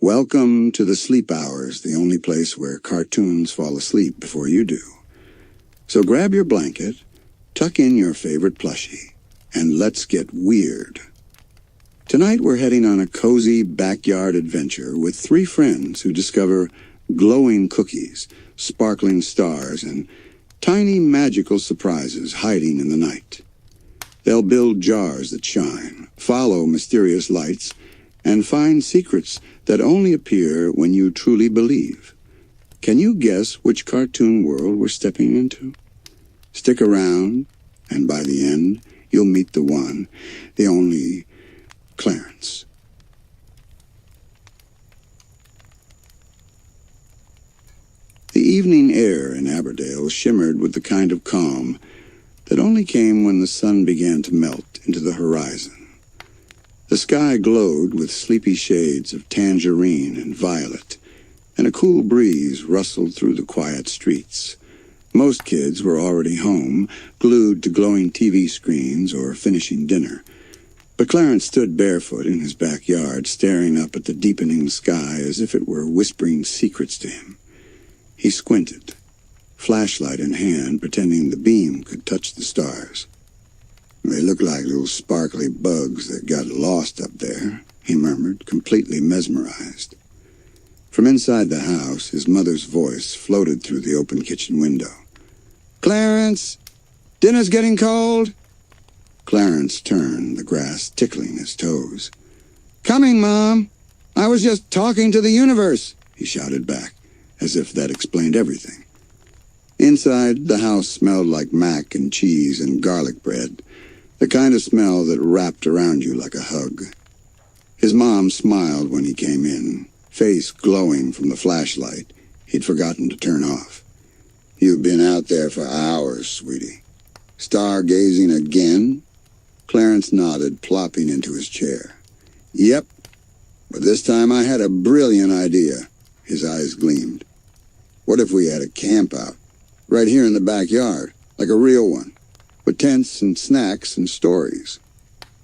Welcome to the sleep hours, the only place where cartoons fall asleep before you do. So grab your blanket, tuck in your favorite plushie, and let's get weird. Tonight we're heading on a cozy backyard adventure with three friends who discover glowing cookies, sparkling stars, and tiny magical surprises hiding in the night. They'll build jars that shine, follow mysterious lights, and find secrets that only appear when you truly believe. Can you guess which cartoon world we're stepping into? Stick around, and by the end, you'll meet the one, the only Clarence. The evening air in Aberdale shimmered with the kind of calm that only came when the sun began to melt into the horizon. The sky glowed with sleepy shades of tangerine and violet, and a cool breeze rustled through the quiet streets. Most kids were already home, glued to glowing TV screens or finishing dinner. But Clarence stood barefoot in his backyard, staring up at the deepening sky as if it were whispering secrets to him. He squinted, flashlight in hand, pretending the beam could touch the stars. "They look like little sparkly bugs that got lost up there," he murmured, completely mesmerized. From inside the house, his mother's voice floated through the open kitchen window. "Clarence, dinner's getting cold." Clarence turned, the grass tickling his toes. "Coming, Mom. I was just talking to the universe," he shouted back, as if that explained everything. Inside, the house smelled like mac and cheese and garlic bread, the kind of smell that wrapped around you like a hug. His mom smiled when he came in, face glowing from the flashlight he'd forgotten to turn off. "You've been out there for hours, sweetie. Stargazing again?" Clarence nodded, plopping into his chair. "Yep, but this time I had a brilliant idea." His eyes gleamed. "What if we had a campout, right here in the backyard, like a real one, with tents and snacks and stories?"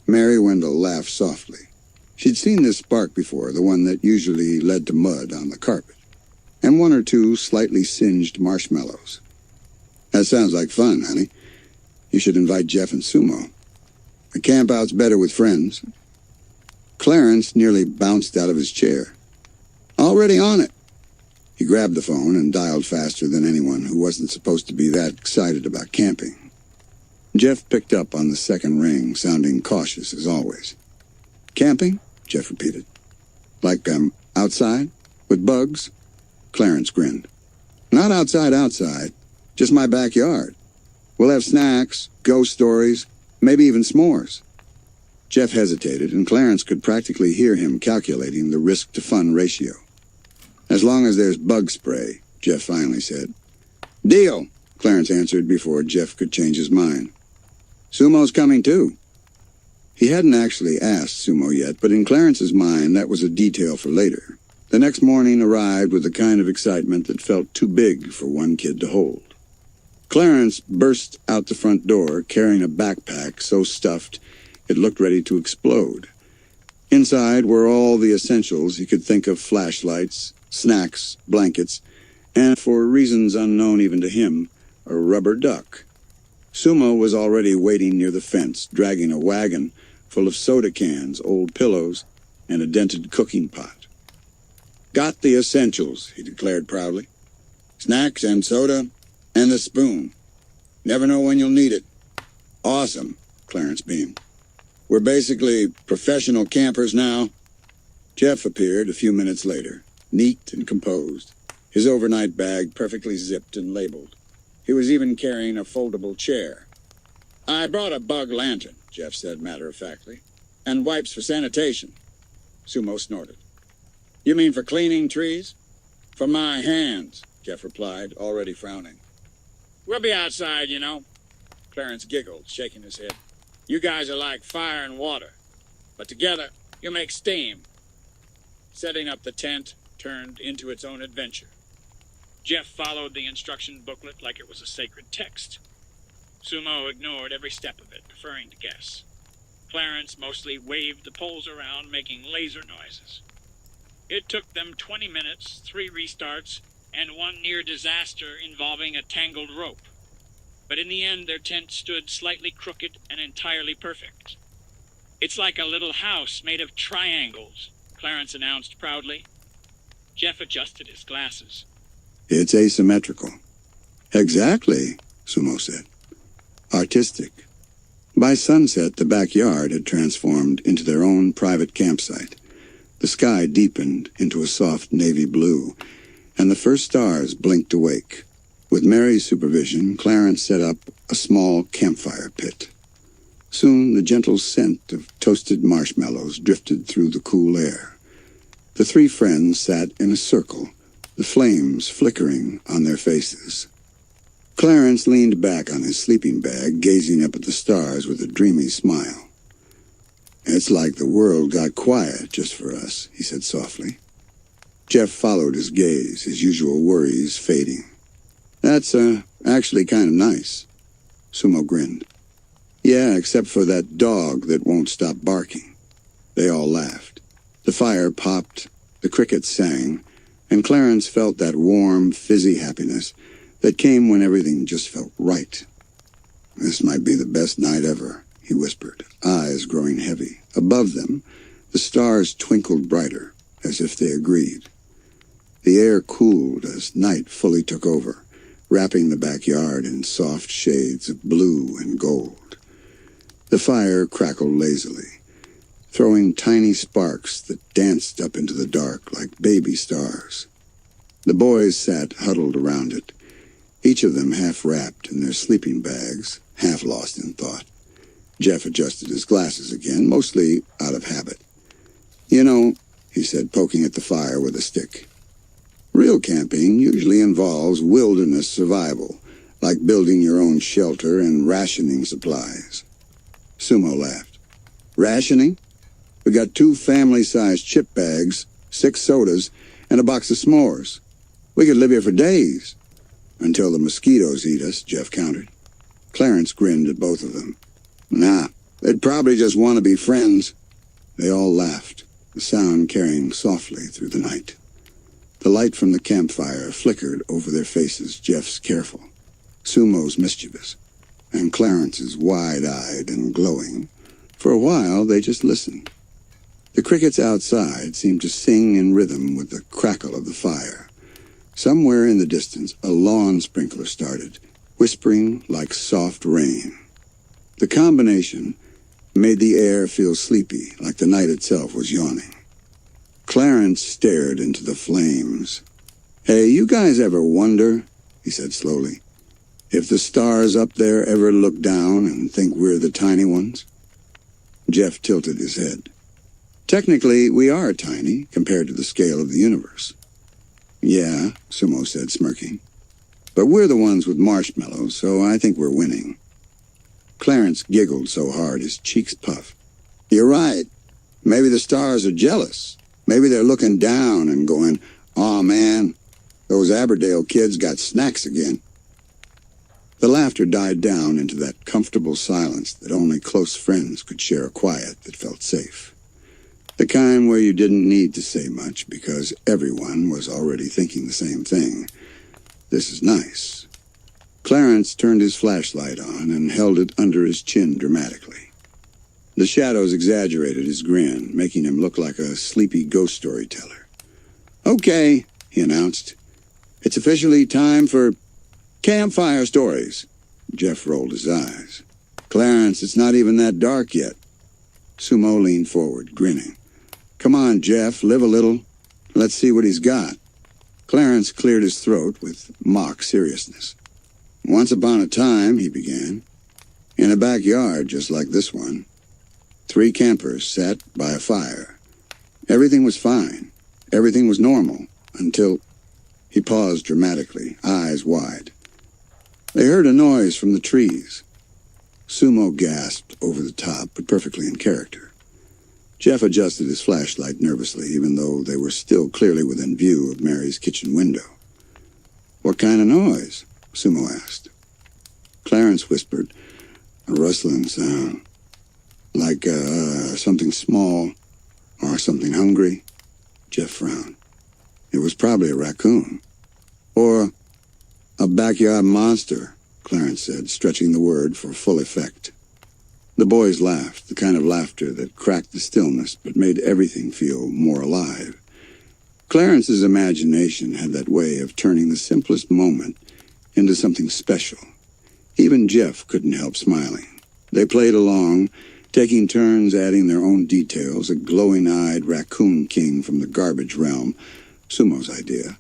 Mary Wendell laughed softly. She'd seen this spark before, the one that usually led to mud on the carpet, and one or two slightly singed marshmallows. "That sounds like fun, honey. You should invite Jeff and Sumo. A campout's better with friends." Clarence nearly bounced out of his chair. "Already on it." He grabbed the phone and dialed faster than anyone who wasn't supposed to be that excited about camping. Jeff picked up on the second ring, sounding cautious as always. "Camping?" Jeff repeated. "Like, outside? With bugs?" Clarence grinned. "Not outside, just my backyard. We'll have snacks, ghost stories, maybe even s'mores." Jeff hesitated, and Clarence could practically hear him calculating the risk-to-fun ratio. "As long as there's bug spray," Jeff finally said. "Deal," Clarence answered before Jeff could change his mind. "Sumo's coming too." He hadn't actually asked Sumo yet, but in Clarence's mind that was a detail for later. The next morning arrived with the kind of excitement that felt too big for one kid to hold. Clarence burst out the front door, carrying a backpack so stuffed it looked ready to explode. Inside were all the essentials he could think of: flashlights, snacks, blankets, and, for reasons unknown even to him, a rubber duck. Sumo was already waiting near the fence, dragging a wagon full of soda cans, old pillows, and a dented cooking pot. "Got the essentials," he declared proudly. "Snacks and soda, and the spoon. Never know when you'll need it." "Awesome," Clarence beamed. "We're basically professional campers now." Jeff appeared a few minutes later, neat and composed, his overnight bag perfectly zipped and labeled. He was even carrying a foldable chair. "I brought a bug lantern," Jeff said matter-of-factly, "and wipes for sanitation." Sumo snorted. "You mean for cleaning trees?" "For my hands," Jeff replied, already frowning. "We'll be outside, you know." Clarence giggled, shaking his head. "You guys are like fire and water, but together you make steam." Setting up the tent turned into its own adventure. Jeff followed the instruction booklet like it was a sacred text. Sumo ignored every step of it, preferring to guess. Clarence mostly waved the poles around, making laser noises. It took them 20 minutes, 3 restarts, and one near disaster involving a tangled rope. But in the end, their tent stood slightly crooked and entirely perfect. "It's like a little house made of triangles," Clarence announced proudly. Jeff adjusted his glasses. "It's asymmetrical." "Exactly," Sumo said. "Artistic." By sunset, the backyard had transformed into their own private campsite. The sky deepened into a soft navy blue, and the first stars blinked awake. With Mary's supervision, Clarence set up a small campfire pit. Soon the gentle scent of toasted marshmallows drifted through the cool air. The 3 friends sat in a circle, the flames flickering on their faces. Clarence leaned back on his sleeping bag, gazing up at the stars with a dreamy smile. "It's like the world got quiet just for us," he said softly. Jeff followed his gaze, his usual worries fading. "That's, actually kind of nice." Sumo grinned. "Yeah, except for that dog that won't stop barking." They all laughed. The fire popped, the crickets sang, and Clarence felt that warm, fizzy happiness that came when everything just felt right. "This might be the best night ever," he whispered, eyes growing heavy. Above them, the stars twinkled brighter, as if they agreed. The air cooled as night fully took over, wrapping the backyard in soft shades of blue and gold. The fire crackled lazily, throwing tiny sparks that danced up into the dark like baby stars. The boys sat huddled around it, each of them half wrapped in their sleeping bags, half lost in thought. Jeff adjusted his glasses again, mostly out of habit. "You know," he said, poking at the fire with a stick, "real camping usually involves wilderness survival, like building your own shelter and rationing supplies." Sumo laughed. "Rationing? We got 2 family-sized chip bags, 6 sodas, and a box of s'mores. We could live here for days." "Until the mosquitoes eat us," Jeff countered. Clarence grinned at both of them. "Nah, they'd probably just want to be friends." They all laughed, the sound carrying softly through the night. The light from the campfire flickered over their faces, Jeff's careful, Sumo's mischievous, and Clarence's wide-eyed and glowing. For a while, they just listened. The crickets outside seemed to sing in rhythm with the crackle of the fire. Somewhere in the distance, a lawn sprinkler started, whispering like soft rain. The combination made the air feel sleepy, like the night itself was yawning. Clarence stared into the flames. "Hey, you guys ever wonder," he said slowly, "if the stars up there ever look down and think we're the tiny ones?" Jeff tilted his head. "Technically, we are tiny compared to the scale of the universe." "Yeah," Sumo said, smirking. "But we're the ones with marshmallows, so I think we're winning." Clarence giggled so hard his cheeks puffed. "You're right. Maybe the stars are jealous. Maybe they're looking down and going, 'Aw, man, those Aberdale kids got snacks again.'" The laughter died down into that comfortable silence that only close friends could share, a quiet that felt safe. The kind where you didn't need to say much because everyone was already thinking the same thing. "This is nice." Clarence turned his flashlight on and held it under his chin dramatically. The shadows exaggerated his grin, making him look like a sleepy ghost storyteller. "Okay," he announced. "It's officially time for campfire stories." Jeff rolled his eyes. "Clarence, it's not even that dark yet." Sumo leaned forward, grinning. "Come on, Jeff, live a little. Let's see what he's got." Clarence cleared his throat with mock seriousness. "Once upon a time," he began, "in a backyard just like this one, 3 campers sat by a fire. Everything was fine. Everything was normal, until—" He paused dramatically, eyes wide. They heard a noise from the trees. Sumo gasped over the top, but perfectly in character. Jeff adjusted his flashlight nervously, even though they were still clearly within view of Mary's kitchen window. "What kind of noise?" Sumo asked. Clarence whispered, "A rustling sound. Like, something small, or something hungry." Jeff frowned. It was probably a raccoon. Or a backyard monster, Clarence said, stretching the word for full effect. The boys laughed, the kind of laughter that cracked the stillness but made everything feel more alive. Clarence's imagination had that way of turning the simplest moment into something special. Even Jeff couldn't help smiling. They played along, taking turns adding their own details, a glowing-eyed raccoon king from the garbage realm, Sumo's idea,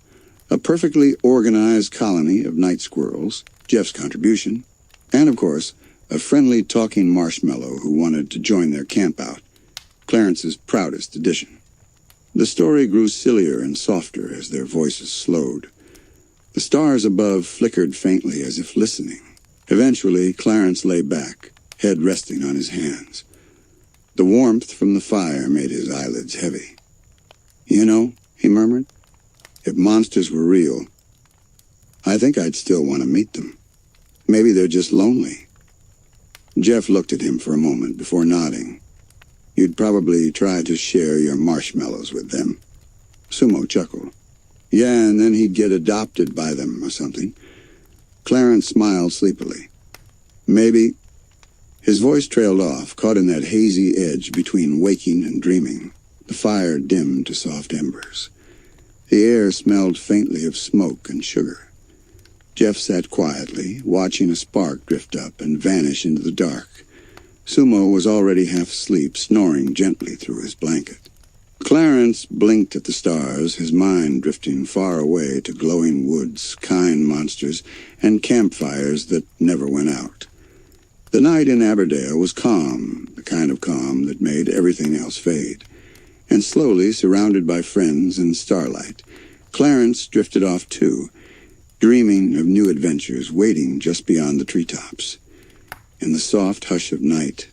a perfectly organized colony of night squirrels, Jeff's contribution, and, of course, a friendly talking marshmallow who wanted to join their campout, Clarence's proudest addition. The story grew sillier and softer as their voices slowed. The stars above flickered faintly as if listening. Eventually, Clarence lay back, head resting on his hands. The warmth from the fire made his eyelids heavy. "You know," he murmured, "if monsters were real, I think I'd still want to meet them. Maybe they're just lonely." Jeff looked at him for a moment before nodding. "You'd probably try to share your marshmallows with them." Sumo chuckled. "Yeah, and then he'd get adopted by them or something." Clarence smiled sleepily. "Maybe." His voice trailed off, caught in that hazy edge between waking and dreaming. The fire dimmed to soft embers. The air smelled faintly of smoke and sugar. Jeff sat quietly, watching a spark drift up and vanish into the dark. Sumo was already half asleep, snoring gently through his blanket. Clarence blinked at the stars, his mind drifting far away to glowing woods, kind monsters, and campfires that never went out. The night in Aberdale was calm, the kind of calm that made everything else fade. And slowly, surrounded by friends and starlight, Clarence drifted off too, dreaming of new adventures waiting just beyond the treetops. In the soft hush of night,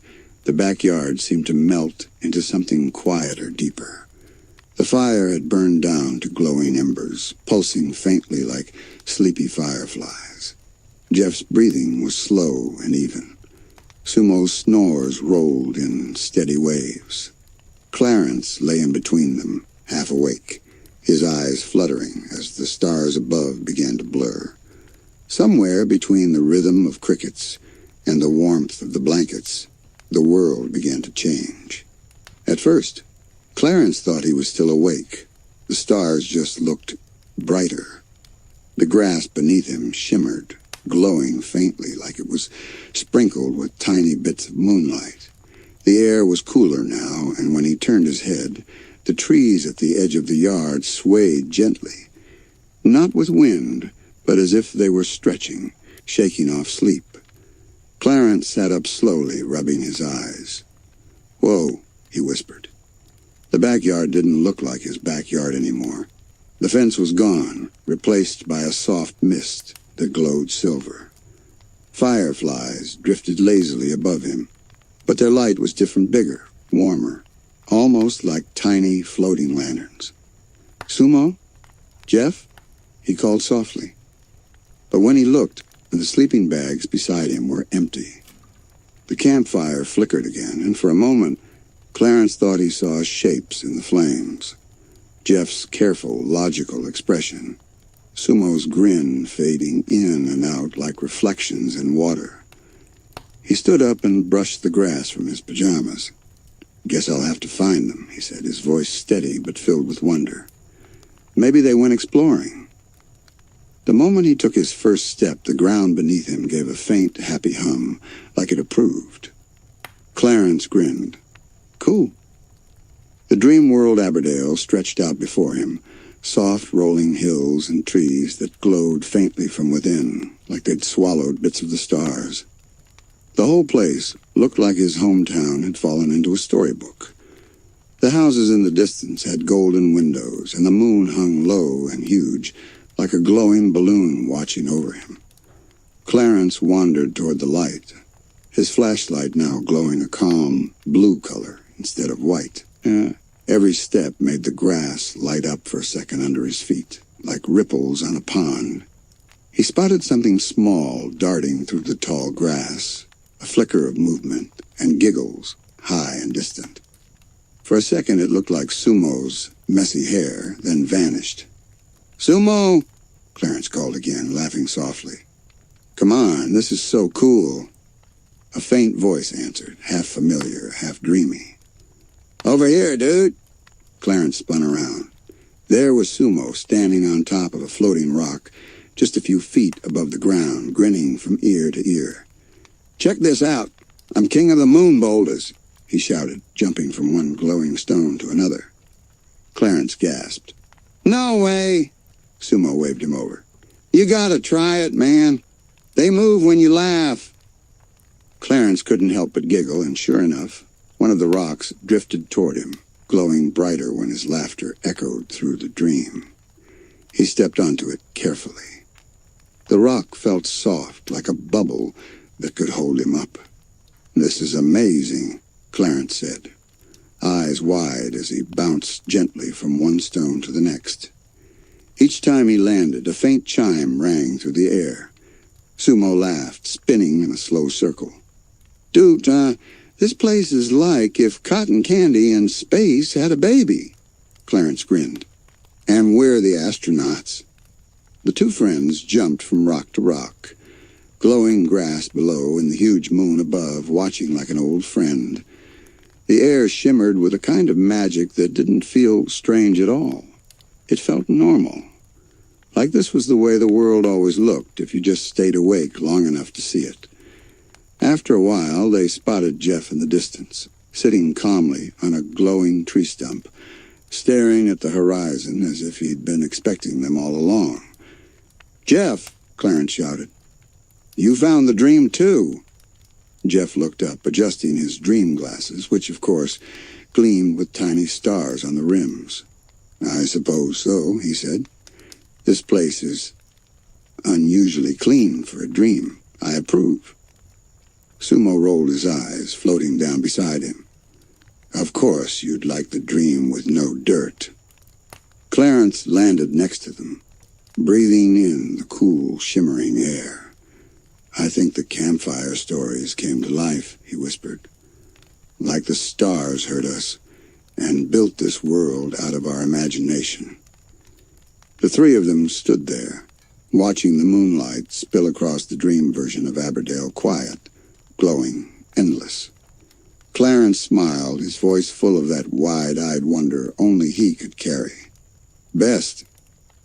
the backyard seemed to melt into something quieter, deeper. The fire had burned down to glowing embers, pulsing faintly like sleepy fireflies. Jeff's breathing was slow and even. Sumo's snores rolled in steady waves. Clarence lay in between them, half awake, his eyes fluttering as the stars above began to blur. Somewhere between the rhythm of crickets and the warmth of the blankets, the world began to change. At first, Clarence thought he was still awake. The stars just looked brighter. The grass beneath him shimmered, glowing faintly like it was sprinkled with tiny bits of moonlight. The air was cooler now, and when he turned his head, the trees at the edge of the yard swayed gently, not with wind, but as if they were stretching, shaking off sleep. Clarence sat up slowly, rubbing his eyes. "Whoa," he whispered. The backyard didn't look like his backyard anymore. The fence was gone, replaced by a soft mist that glowed silver. Fireflies drifted lazily above him, but their light was different, bigger, warmer, almost like tiny floating lanterns. "Sumo? Jeff?" he called softly. But when he looked, the sleeping bags beside him were empty. The campfire flickered again, and for a moment, Clarence thought he saw shapes in the flames. Jeff's careful, logical expression. Sumo's grin fading in and out like reflections in water. He stood up and brushed the grass from his pajamas. "Guess I'll have to find them," he said, his voice steady but filled with wonder. "Maybe they went exploring." The moment he took his first step, the ground beneath him gave a faint, happy hum, like it approved. Clarence grinned. "Cool." The dream world Aberdale stretched out before him, soft rolling hills and trees that glowed faintly from within, like they'd swallowed bits of the stars. The whole place looked like his hometown had fallen into a storybook. The houses in the distance had golden windows, and the moon hung low and huge, like a glowing balloon watching over him. Clarence wandered toward the light, his flashlight now glowing a calm blue color instead of white. Every step made the grass light up for a second under his feet, like ripples on a pond. He spotted something small darting through the tall grass, a flicker of movement and giggles, high and distant. For a second, it looked like Sumo's messy hair, then vanished. "Sumo!" Clarence called again, laughing softly. "Come on, this is so cool." A faint voice answered, half familiar, half dreamy. "Over here, dude." Clarence spun around. There was Sumo, standing on top of a floating rock, just a few feet above the ground, grinning from ear to ear. "Check this out. I'm king of the moon boulders," he shouted, jumping from one glowing stone to another. Clarence gasped. "No way!" Sumo waved him over. "You gotta try it, man. They move when you laugh." Clarence couldn't help but giggle, and sure enough, one of the rocks drifted toward him, glowing brighter when his laughter echoed through the dream. He stepped onto it carefully. The rock felt soft, like a bubble that could hold him up. "This is amazing," Clarence said, eyes wide as he bounced gently from one stone to the next. Each time he landed, a faint chime rang through the air. Sumo laughed, spinning in a slow circle. "Dude, this place is like if cotton candy and space had a baby." Clarence grinned. "And we're the astronauts." The two friends jumped from rock to rock, glowing grass below and the huge moon above, watching like an old friend. The air shimmered with a kind of magic that didn't feel strange at all. It felt normal. Like this was the way the world always looked if you just stayed awake long enough to see it. After a while, they spotted Jeff in the distance, sitting calmly on a glowing tree stump, staring at the horizon as if he'd been expecting them all along. "Jeff!" Clarence shouted. "You found the dream, too." Jeff looked up, adjusting his dream glasses, which, of course, gleamed with tiny stars on the rims. "I suppose so," he said. "This place is unusually clean for a dream. I approve." Sumo rolled his eyes, floating down beside him. "Of course you'd like the dream with no dirt." Clarence landed next to them, breathing in the cool, shimmering air. "I think the campfire stories came to life," he whispered. "Like the stars heard us and built this world out of our imagination." The three of them stood there, watching the moonlight spill across the dream version of Aberdale, quiet, glowing, endless. Clarence smiled, his voice full of that wide-eyed wonder only he could carry. "Best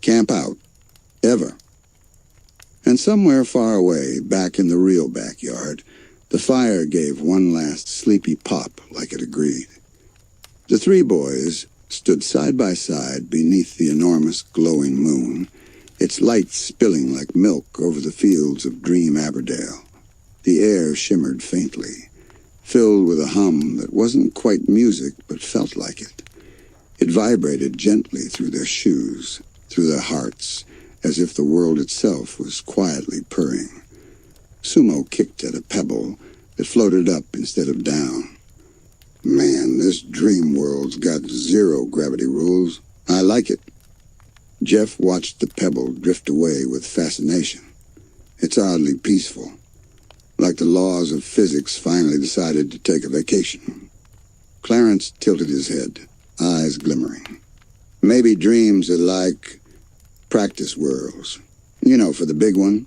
Campout ever." And somewhere far away, back in the real backyard, the fire gave one last sleepy pop like it agreed. The three boys stood side by side beneath the enormous glowing moon, its light spilling like milk over the fields of Dream Aberdale. The air shimmered faintly, filled with a hum that wasn't quite music but felt like it. It vibrated gently through their shoes, through their hearts, as if the world itself was quietly purring. Sumo kicked at a pebble that floated up instead of down. "Man, this dream world's got zero gravity rules. I like it." Jeff watched the pebble drift away with fascination. "It's oddly peaceful, like the laws of physics finally decided to take a vacation." Clarence tilted his head, eyes glimmering. "Maybe dreams are like practice worlds. You know, for the big one.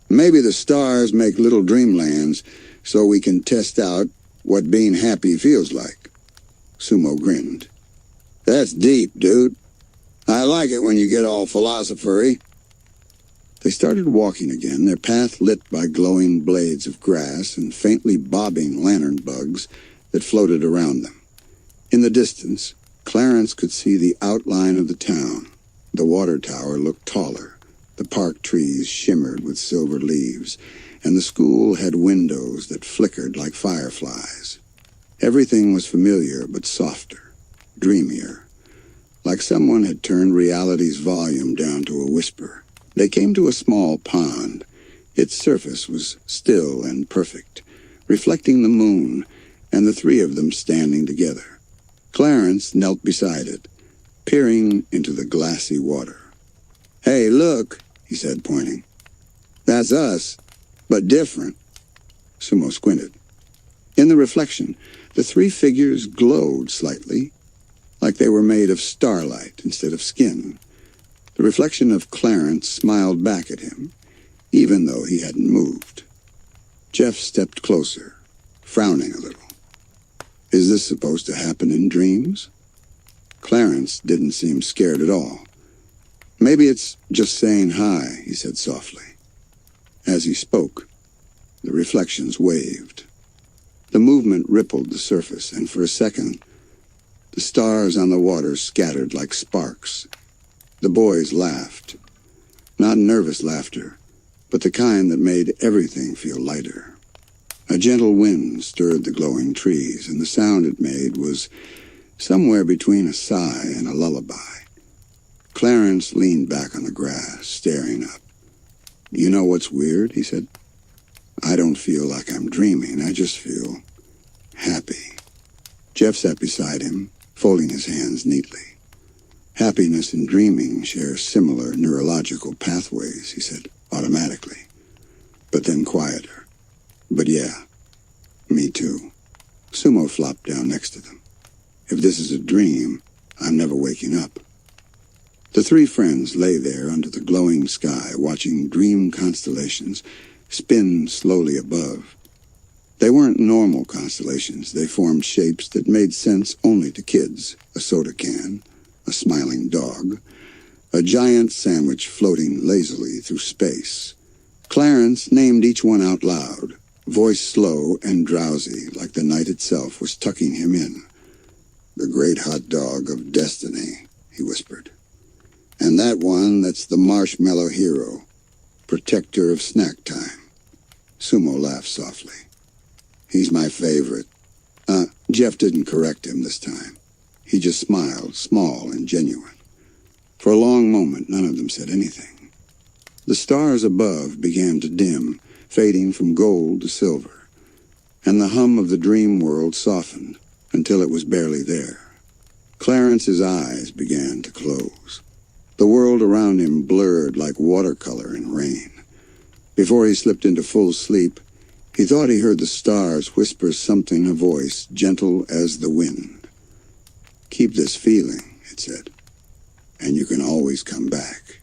Maybe the stars make little dreamlands so we can test out what being happy feels like." Sumo grinned. "That's deep, dude. I like it when you get all philosopher-y." They started walking again, their path lit by glowing blades of grass and faintly bobbing lantern bugs that floated around them. In the distance, Clarence could see the outline of the town. The water tower looked taller, the park trees shimmered with silver leaves, and the school had windows that flickered like fireflies. Everything was familiar but softer, dreamier, like someone had turned reality's volume down to a whisper. They came to a small pond. Its surface was still and perfect, reflecting the moon, and the three of them standing together. Clarence knelt beside it, peering into the glassy water. "Hey, look," he said, pointing. "That's us, but different." Sumo squinted. In the reflection, the three figures glowed slightly, like they were made of starlight instead of skin. The reflection of Clarence smiled back at him, even though he hadn't moved. Jeff stepped closer, frowning a little. Is this supposed to happen in dreams? Clarence didn't seem scared at all. Maybe it's just saying hi, he said softly. As he spoke, the reflections waved. The movement rippled the surface, and for a second, the stars on the water scattered like sparks. The boys laughed. Not nervous laughter, but the kind that made everything feel lighter. A gentle wind stirred the glowing trees, and the sound it made was somewhere between a sigh and a lullaby. Clarence leaned back on the grass, staring up. You know what's weird, he said. I don't feel like I'm dreaming, I just feel happy. Jeff sat beside him, folding his hands neatly. Happiness and dreaming share similar neurological pathways, he said, automatically. But then quieter. But yeah, me too. Sumo flopped down next to them. If this is a dream, I'm never waking up. The three friends lay there under the glowing sky, watching dream constellations spin slowly above. They weren't normal constellations. They formed shapes that made sense only to kids. A soda can, a smiling dog, a giant sandwich floating lazily through space. Clarence named each one out loud, voice slow and drowsy, like the night itself was tucking him in. The great hot dog of destiny, he whispered. And that one that's the marshmallow hero, protector of snack time. Sumo laughed softly. He's my favorite. Jeff didn't correct him this time. He just smiled, small and genuine. For a long moment, none of them said anything. The stars above began to dim, fading from gold to silver, and the hum of the dream world softened until it was barely there. Clarence's eyes began to close. The world around him blurred like watercolor in rain. Before he slipped into full sleep, he thought he heard the stars whisper something, a voice gentle as the wind. Keep this feeling, it said, and you can always come back.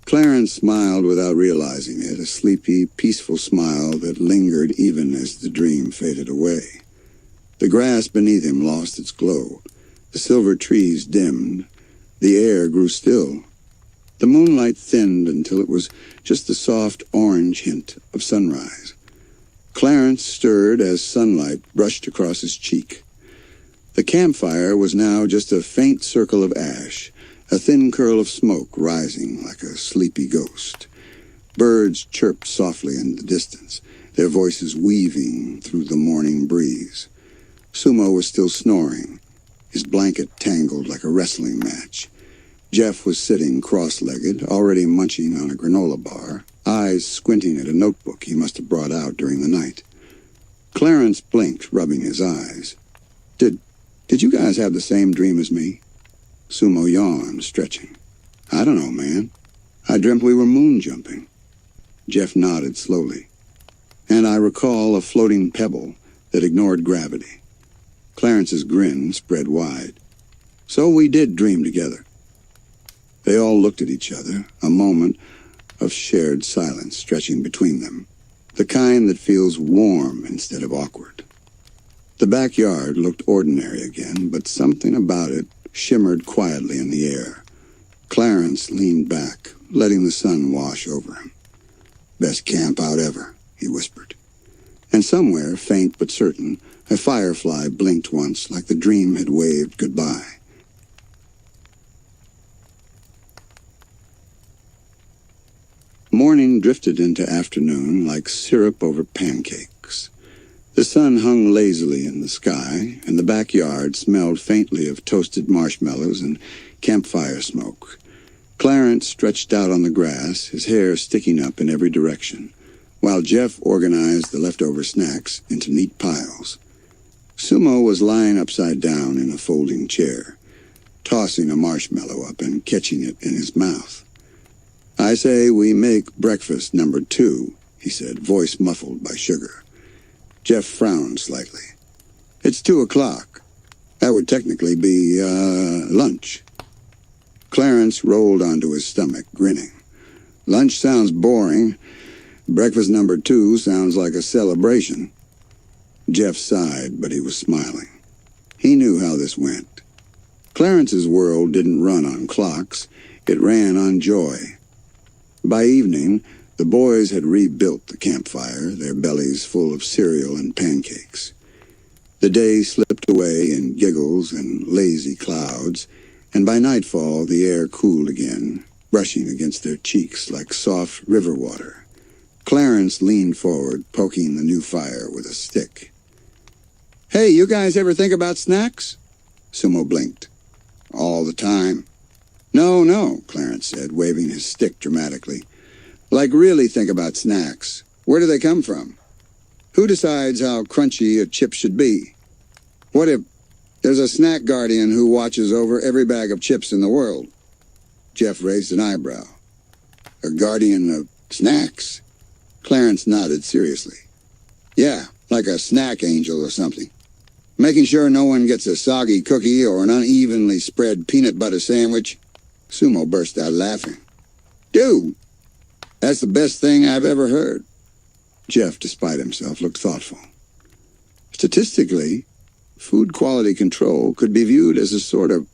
Clarence smiled without realizing it, a sleepy, peaceful smile that lingered even as the dream faded away. The grass beneath him lost its glow. The silver trees dimmed. The air grew still. The moonlight thinned until it was just the soft orange hint of sunrise. Clarence stirred as sunlight brushed across his cheek. The campfire was now just a faint circle of ash, a thin curl of smoke rising like a sleepy ghost. Birds chirped softly in the distance, their voices weaving through the morning breeze. Sumo was still snoring, his blanket tangled like a wrestling match. Jeff was sitting cross-legged, already munching on a granola bar, eyes squinting at a notebook he must have brought out during the night. Clarence blinked, rubbing his eyes. Did you guys have the same dream as me? Sumo yawned, stretching. I don't know, man. I dreamt we were moon jumping. Jeff nodded slowly. And I recall a floating pebble that ignored gravity. Clarence's grin spread wide. So we did dream together. They all looked at each other, a moment of shared silence stretching between them, the kind that feels warm instead of awkward. The backyard looked ordinary again, but something about it shimmered quietly in the air. Clarence leaned back, letting the sun wash over him. Best camp out ever, he whispered. And somewhere, faint but certain, a firefly blinked once like the dream had waved goodbye. Morning drifted into afternoon like syrup over pancakes. The sun hung lazily in the sky, and the backyard smelled faintly of toasted marshmallows and campfire smoke. Clarence stretched out on the grass, his hair sticking up in every direction, while Jeff organized the leftover snacks into neat piles. Sumo was lying upside down in a folding chair, tossing a marshmallow up and catching it in his mouth. I say we make breakfast number 2, he said, voice muffled by sugar. Jeff frowned slightly. It's 2 o'clock. That would technically be, lunch. Clarence rolled onto his stomach, grinning. Lunch sounds boring. Breakfast number 2 sounds like a celebration. Jeff sighed, but he was smiling. He knew how this went. Clarence's world didn't run on clocks. It ran on joy. By evening, the boys had rebuilt the campfire, their bellies full of cereal and pancakes. The day slipped away in giggles and lazy clouds, and by nightfall the air cooled again, brushing against their cheeks like soft river water. Clarence leaned forward, poking the new fire with a stick. "Hey, you guys ever think about snacks?" Sumo blinked. "All the time." No, Clarence said, waving his stick dramatically. "Like really think about snacks. Where do they come from? Who decides how crunchy a chip should be? What if there's a snack guardian who watches over every bag of chips in the world?" Jeff raised an eyebrow. "A guardian of snacks?" Clarence nodded seriously. "Yeah, like a snack angel or something. Making sure no one gets a soggy cookie or an unevenly spread peanut butter sandwich." Sumo burst out laughing. "Dude, that's the best thing I've ever heard." Jeff, despite himself, looked thoughtful. Statistically, food quality control could be viewed as a sort of...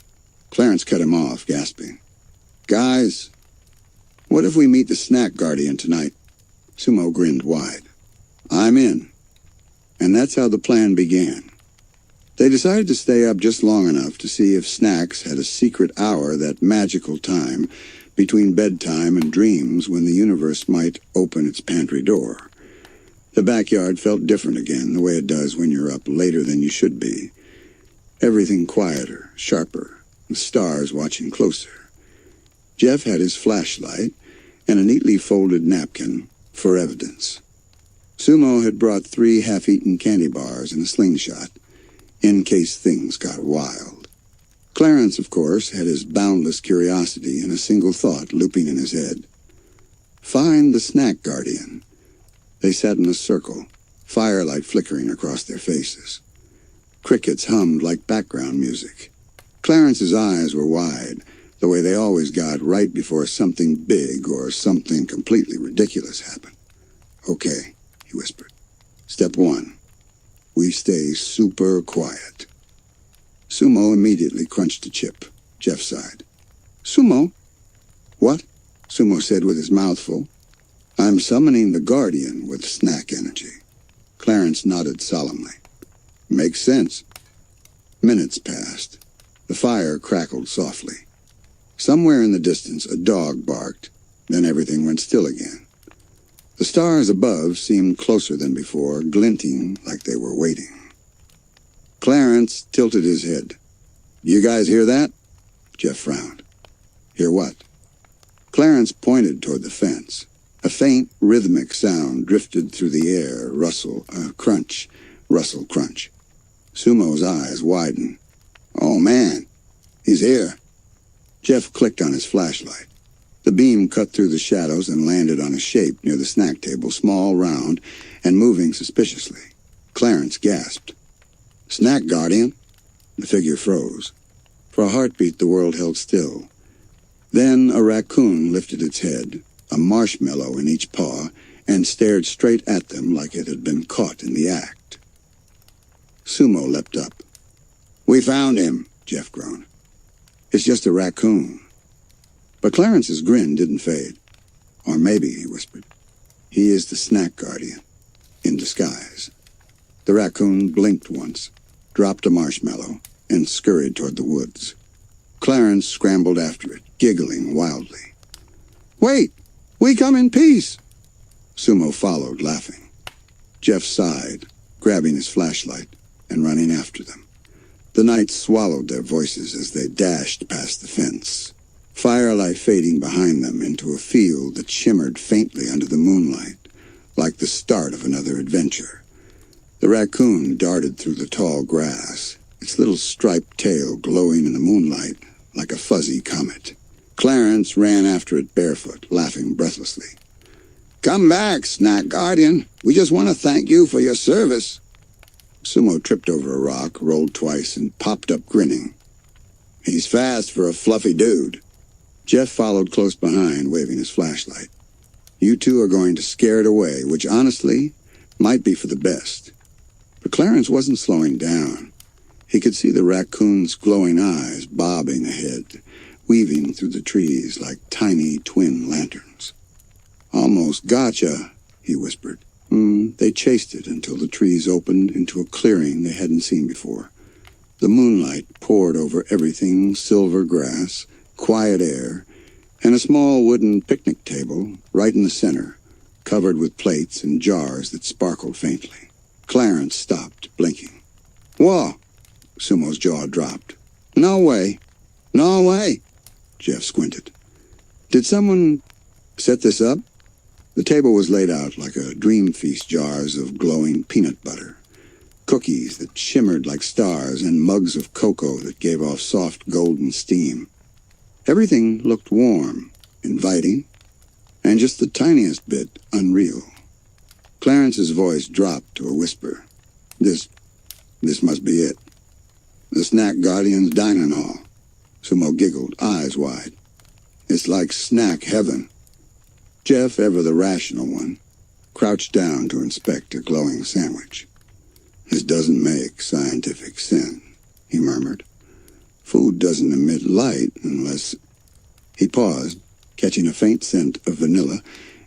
Clarence cut him off, gasping. "Guys, what if we meet the snack guardian tonight?" Sumo grinned wide. "I'm in." And that's how the plan began. They decided to stay up just long enough to see if Snacks had a secret hour, that magical time between bedtime and dreams when the universe might open its pantry door. The backyard felt different again, the way it does when you're up later than you should be. Everything quieter, sharper, the stars watching closer. Jeff had his flashlight and a neatly folded napkin for evidence. Sumo had brought 3 half-eaten candy bars and a slingshot, in case things got wild. Clarence, of course, had his boundless curiosity and a single thought looping in his head. Find the snack guardian. They sat in a circle, firelight flickering across their faces. Crickets hummed like background music. Clarence's eyes were wide, the way they always got right before something big or something completely ridiculous happened. "Okay," he whispered. "Step 1. We stay super quiet." Sumo immediately crunched a chip. Jeff sighed. "Sumo?" "What?" Sumo said with his mouth full. "I'm summoning the guardian with snack energy." Clarence nodded solemnly. "Makes sense." Minutes passed. The fire crackled softly. Somewhere in the distance a dog barked, then everything went still again. The stars above seemed closer than before, glinting like they were waiting. Clarence tilted his head. "You guys hear that?" Jeff frowned. "Hear what?" Clarence pointed toward the fence. A faint, rhythmic sound drifted through the air, crunch, rustle, crunch. Sumo's eyes widened. "Oh, man, he's here." Jeff clicked on his flashlight. The beam cut through the shadows and landed on a shape near the snack table, small, round, and moving suspiciously. Clarence gasped. "Snack guardian?" The figure froze. For a heartbeat, the world held still. Then a raccoon lifted its head, a marshmallow in each paw, and stared straight at them like it had been caught in the act. Sumo leapt up. "We found him," Jeff groaned. "It's just a raccoon." But Clarence's grin didn't fade. "Or maybe," he whispered, "he is the snack guardian, in disguise." The raccoon blinked once, dropped a marshmallow, and scurried toward the woods. Clarence scrambled after it, giggling wildly. "Wait! We come in peace!" Sumo followed, laughing. Jeff sighed, grabbing his flashlight and running after them. The night swallowed their voices as they dashed past the fence, firelight fading behind them into a field that shimmered faintly under the moonlight, like the start of another adventure. The raccoon darted through the tall grass, its little striped tail glowing in the moonlight like a fuzzy comet. Clarence ran after it barefoot, laughing breathlessly. "Come back, Snack Guardian. We just want to thank you for your service." Sumo tripped over a rock, rolled twice, and popped up grinning. He's fast for a fluffy dude. Jeff followed close behind, waving his flashlight. You two are going to scare it away, which honestly might be for the best. But Clarence wasn't slowing down. He could see the raccoon's glowing eyes bobbing ahead, weaving through the trees like tiny twin lanterns. Almost gotcha, he whispered. They chased it until the trees opened into a clearing they hadn't seen before. The moonlight poured over everything, silver grass, quiet air, and a small wooden picnic table right in the center, covered with plates and jars that sparkled faintly. Clarence stopped, blinking. Whoa! Sumo's jaw dropped. No way! No way! Jeff squinted. Did someone set this up? The table was laid out like a dream feast, jars of glowing peanut butter, cookies that shimmered like stars, and mugs of cocoa that gave off soft golden steam. Everything looked warm, inviting, and just the tiniest bit unreal. Clarence's voice dropped to a whisper. This must be it. The Snack Guardian's dining hall. Sumo giggled, eyes wide. It's like snack heaven. Jeff, ever the rational one, crouched down to inspect a glowing sandwich. This doesn't make scientific sense, he murmured. Food doesn't emit light unless... He paused, catching a faint scent of vanilla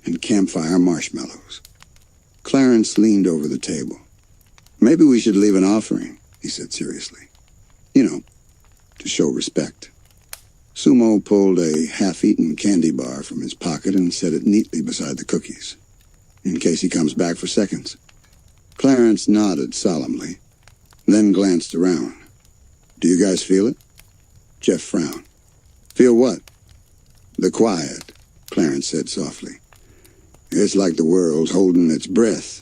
and campfire marshmallows. Clarence leaned over the table. Maybe we should leave an offering, he said seriously. You know, to show respect. Sumo pulled a half-eaten candy bar from his pocket and set it neatly beside the cookies, in case he comes back for seconds. Clarence nodded solemnly, then glanced around. Do you guys feel it? Jeff frowned. Feel what? The quiet, Clarence said softly. It's like the world's holding its breath.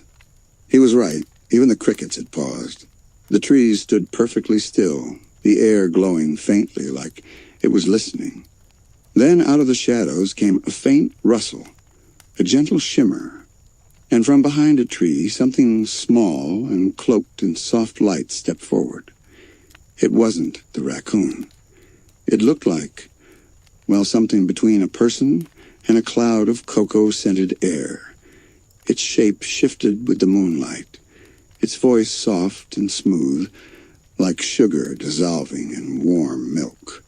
He was right. Even the crickets had paused. The trees stood perfectly still, the air glowing faintly like it was listening. Then out of the shadows came a faint rustle, a gentle shimmer, and from behind a tree something small and cloaked in soft light stepped forward. It wasn't the raccoon. It looked like, well, something between a person and a cloud of cocoa-scented air. Its shape shifted with the moonlight, its voice soft and smooth, like sugar dissolving in warm milk.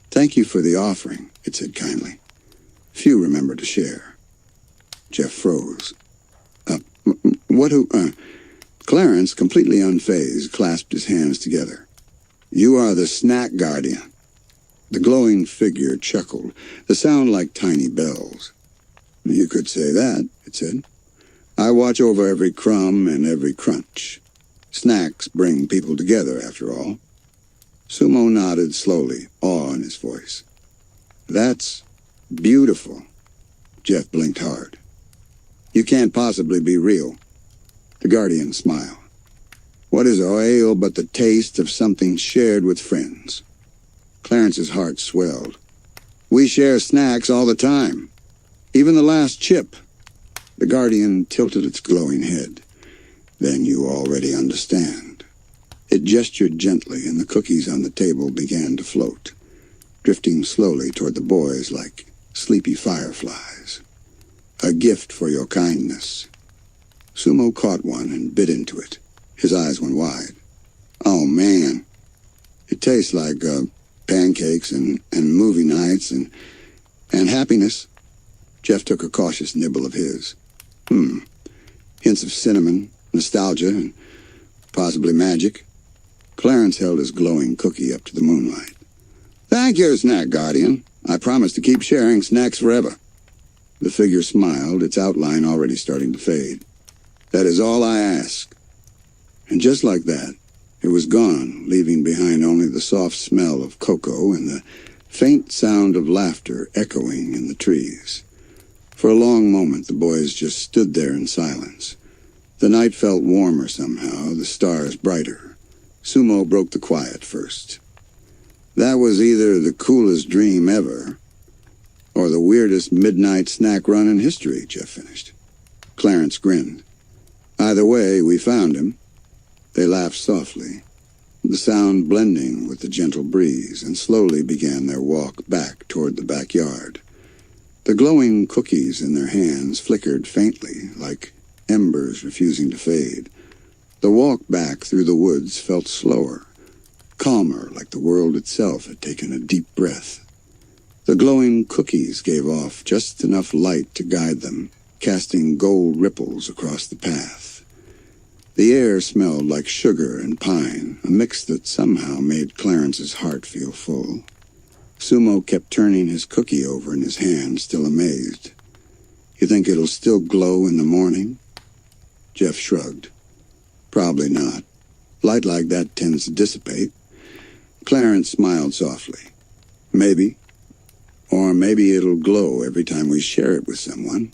Thank you for the offering, it said kindly. Few remember to share. Jeff froze. Clarence, completely unfazed, clasped his hands together. You are the Snack Guardian. The glowing figure chuckled, the sound like tiny bells. You could say that, it said. I watch over every crumb and every crunch. Snacks bring people together, after all. Sumo nodded slowly, awe in his voice. That's beautiful. Jeff blinked hard. You can't possibly be real. The Guardian smiled. What is ale but the taste of something shared with friends? Clarence's heart swelled. We share snacks all the time. Even the last chip. The Guardian tilted its glowing head. Then you already understand. It gestured gently, and the cookies on the table began to float, drifting slowly toward the boys like sleepy fireflies. A gift for your kindness. Sumo caught one and bit into it. His eyes went wide. Oh, man. It tastes like pancakes and movie nights and happiness. Jeff took a cautious nibble of his. Hints of cinnamon, nostalgia, and possibly magic. Clarence held his glowing cookie up to the moonlight. Thank you, Snack Guardian. I promise to keep sharing snacks forever. The figure smiled, its outline already starting to fade. That is all I ask. And just like that, it was gone, leaving behind only the soft smell of cocoa and the faint sound of laughter echoing in the trees. For a long moment, the boys just stood there in silence. The night felt warmer somehow, the stars brighter. Sumo broke the quiet first. That was either the coolest dream ever, or the weirdest midnight snack run in history, Jeff finished. Clarence grinned. Either way, we found him. They laughed softly, the sound blending with the gentle breeze, and slowly began their walk back toward the backyard. The glowing cookies in their hands flickered faintly, like embers refusing to fade. The walk back through the woods felt slower, calmer, like the world itself had taken a deep breath. The glowing cookies gave off just enough light to guide them, casting gold ripples across the path. The air smelled like sugar and pine, a mix that somehow made Clarence's heart feel full. Sumo kept turning his cookie over in his hand, still amazed. "You think it'll still glow in the morning?" Jeff shrugged. "Probably not. Light like that tends to dissipate." Clarence smiled softly. "Maybe. Or maybe it'll glow every time we share it with someone."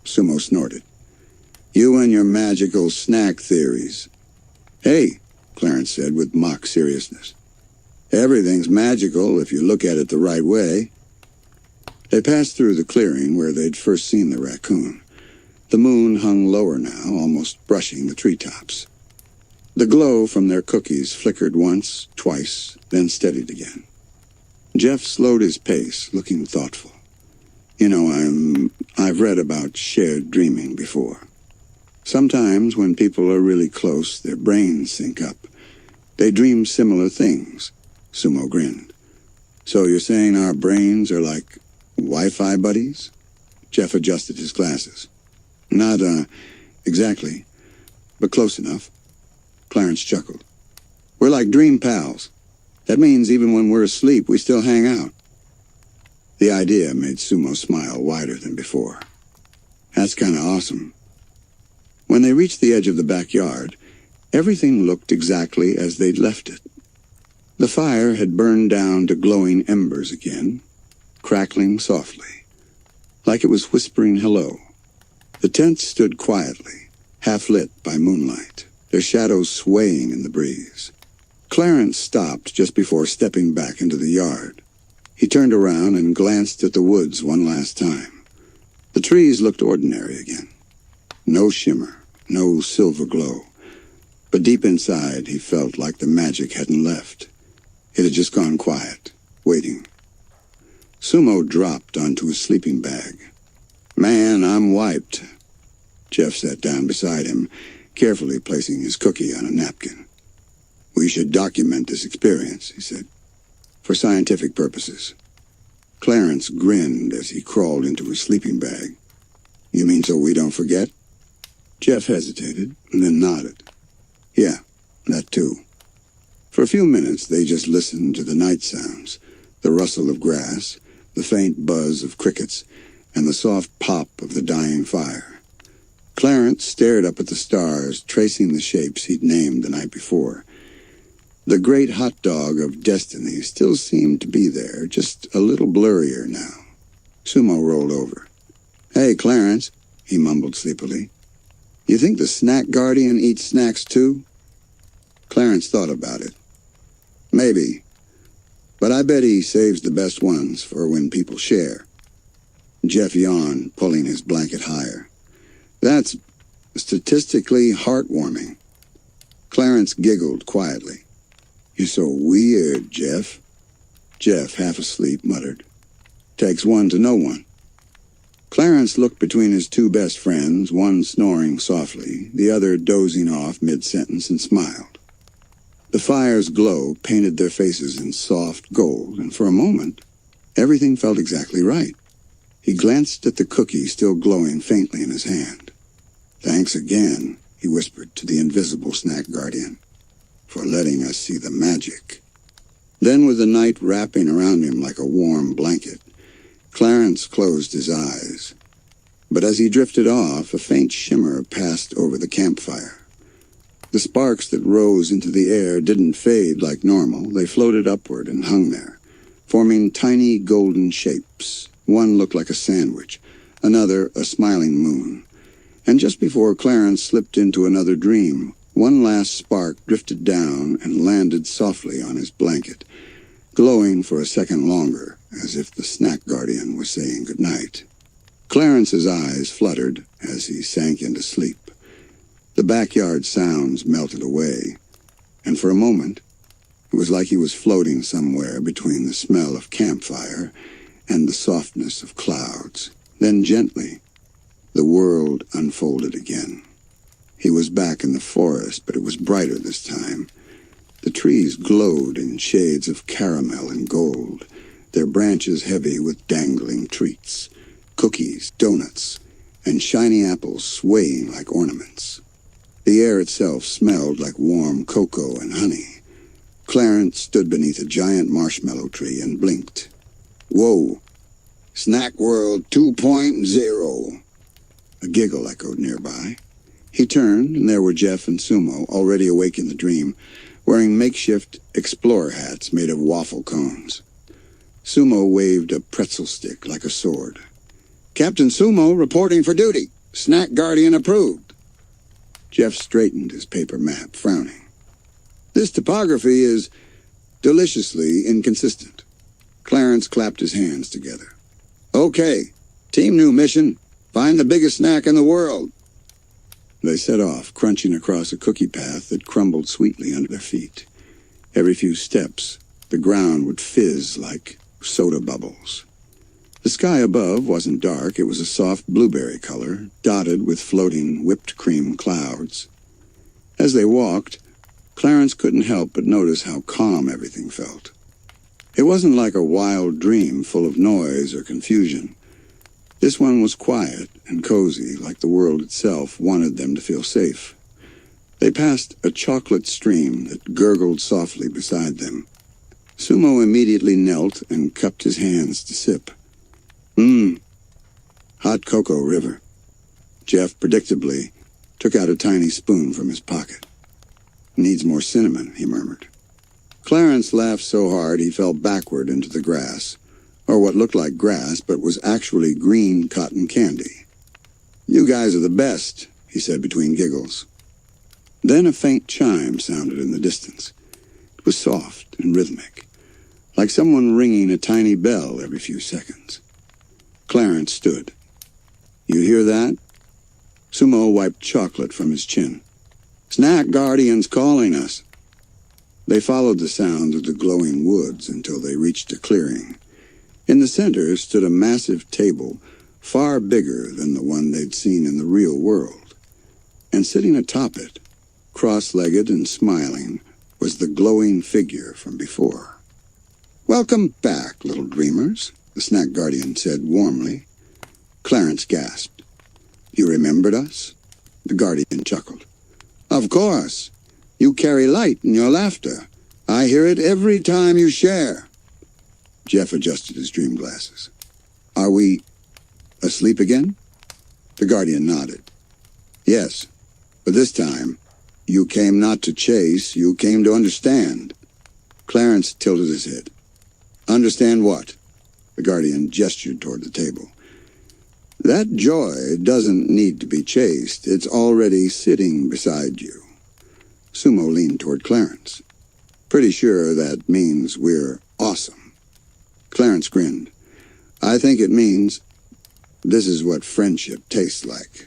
Sumo snorted. "You and your magical snack theories." "Hey," Clarence said with mock seriousness. "Everything's magical if you look at it the right way." They passed through the clearing where they'd first seen the raccoon. The moon hung lower now, almost brushing the treetops. The glow from their cookies flickered once, twice, then steadied again. Jeff slowed his pace, looking thoughtful. "You know, I've read about shared dreaming before. Sometimes when people are really close, their brains sync up. They dream similar things." Sumo grinned. "So you're saying our brains are like Wi-Fi buddies?" Jeff adjusted his glasses. "Not, exactly, but close enough." Clarence chuckled. "We're like dream pals. That means even when we're asleep, we still hang out." The idea made Sumo smile wider than before. "That's kind of awesome." When they reached the edge of the backyard, everything looked exactly as they'd left it. The fire had burned down to glowing embers again, crackling softly, like it was whispering hello. The tent stood quietly, half-lit by moonlight, their shadows swaying in the breeze. Clarence stopped just before stepping back into the yard. He turned around and glanced at the woods one last time. The trees looked ordinary again. No shimmer, no silver glow. But deep inside, he felt like the magic hadn't left. It had just gone quiet, waiting. Sumo dropped onto his sleeping bag. "Man, I'm wiped." Jeff sat down beside him, carefully placing his cookie on a napkin. "We should document this experience," he said, "for scientific purposes." Clarence grinned as he crawled into his sleeping bag. "You mean so we don't forget?" Jeff hesitated, and then nodded. "Yeah, that too." For a few minutes they just listened to the night sounds, the rustle of grass, the faint buzz of crickets, and the soft pop of the dying fire. Clarence stared up at the stars, tracing the shapes he'd named the night before. The great hot dog of destiny still seemed to be there, just a little blurrier now. Sumo rolled over. "Hey, Clarence," he mumbled sleepily. "You think the snack guardian eats snacks too?" Clarence thought about it. "Maybe. But I bet he saves the best ones for when people share." Jeff yawned, pulling his blanket higher. "That's statistically heartwarming." Clarence giggled quietly. "You're so weird, Jeff." Jeff, half asleep, muttered, "Takes one to know one." Clarence looked between his two best friends, one snoring softly, the other dozing off mid-sentence, and smiled. The fire's glow painted their faces in soft gold, and for a moment, everything felt exactly right. He glanced at the cookie still glowing faintly in his hand. "Thanks again," he whispered to the invisible snack guardian, "for letting us see the magic." Then, with the night wrapping around him like a warm blanket, Clarence closed his eyes. But as he drifted off, a faint shimmer passed over the campfire. The sparks that rose into the air didn't fade like normal. They floated upward and hung there, forming tiny golden shapes. One looked like a sandwich, another a smiling moon. And just before Clarence slipped into another dream, one last spark drifted down and landed softly on his blanket, glowing for a second longer, as if the snack guardian was saying goodnight. Clarence's eyes fluttered as he sank into sleep. The backyard sounds melted away, and for a moment, it was like he was floating somewhere between the smell of campfire and the softness of clouds. Then gently, the world unfolded again. He was back in the forest, but it was brighter this time. The trees glowed in shades of caramel and gold, their branches heavy with dangling treats, cookies, donuts, and shiny apples swaying like ornaments. The air itself smelled like warm cocoa and honey. Clarence stood beneath a giant marshmallow tree and blinked. Whoa! Snack World 2.0! A giggle echoed nearby. He turned, and there were Jeff and Sumo, already awake in the dream, wearing makeshift explorer hats made of waffle cones. Sumo waved a pretzel stick like a sword. Captain Sumo reporting for duty. Snack Guardian approved. Jeff straightened his paper map, frowning. This topography is deliciously inconsistent. Clarence clapped his hands together. Okay, team new mission. Find the biggest snack in the world. They set off, crunching across a cookie path that crumbled sweetly under their feet. Every few steps, the ground would fizz like soda bubbles. The sky above wasn't dark. It was a soft blueberry color, dotted with floating whipped cream clouds. As they walked, Clarence couldn't help but notice how calm everything felt. It wasn't like a wild dream full of noise or confusion. This one was quiet and cozy, like the world itself wanted them to feel safe. They passed a chocolate stream that gurgled softly beside them. Sumo immediately knelt and cupped his hands to sip. Hot cocoa river. Jeff predictably took out a tiny spoon from his pocket. Needs more cinnamon, he murmured. Clarence laughed so hard he fell backward into the grass, or what looked like grass but was actually green cotton candy. You guys are the best, he said between giggles. Then a faint chime sounded in the distance. It was soft and rhythmic, like someone ringing a tiny bell every few seconds. Clarence stood. You hear that? Sumo wiped chocolate from his chin. Snack Guardian's calling us. They followed the sound of the glowing woods until they reached a clearing. In the center stood a massive table, far bigger than the one they'd seen in the real world. And sitting atop it, cross-legged and smiling, was the glowing figure from before. Welcome back, little dreamers, the Snack Guardian said warmly. Clarence gasped. You remembered us? The Guardian chuckled. Of course. You carry light in your laughter. I hear it every time you share. Jeff adjusted his dream glasses. Are we asleep again? The Guardian nodded. Yes, but this time, you came not to chase, you came to understand. Clarence tilted his head. Understand what? The Guardian gestured toward the table. That joy doesn't need to be chased. It's already sitting beside you. Sumo leaned toward Clarence. Pretty sure that means we're awesome. Clarence grinned. I think it means this is what friendship tastes like.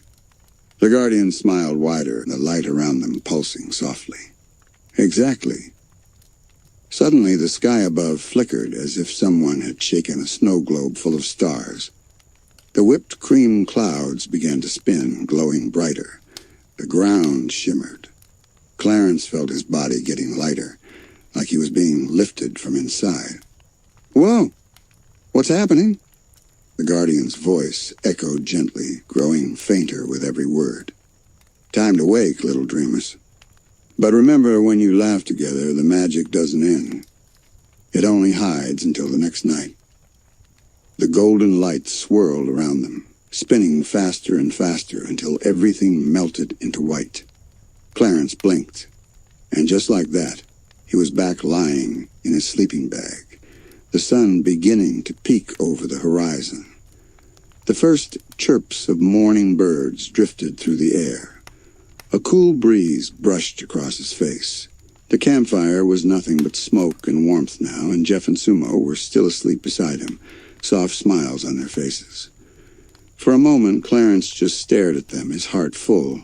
The Guardian smiled wider, the light around them pulsing softly. Exactly. Suddenly the sky above flickered as if someone had shaken a snow globe full of stars. The whipped cream clouds began to spin, glowing brighter. The ground shimmered. Clarence felt his body getting lighter, like he was being lifted from inside. Whoa! What's happening? The Guardian's voice echoed gently, growing fainter with every word. Time to wake, little dreamers. But remember, when you laugh together, the magic doesn't end. It only hides until the next night. The golden light swirled around them, spinning faster and faster until everything melted into white. Clarence blinked, and just like that, he was back lying in his sleeping bag, the sun beginning to peek over the horizon. The first chirps of morning birds drifted through the air. A cool breeze brushed across his face. The campfire was nothing but smoke and warmth now, and Jeff and Sumo were still asleep beside him, soft smiles on their faces. For a moment, Clarence just stared at them, his heart full.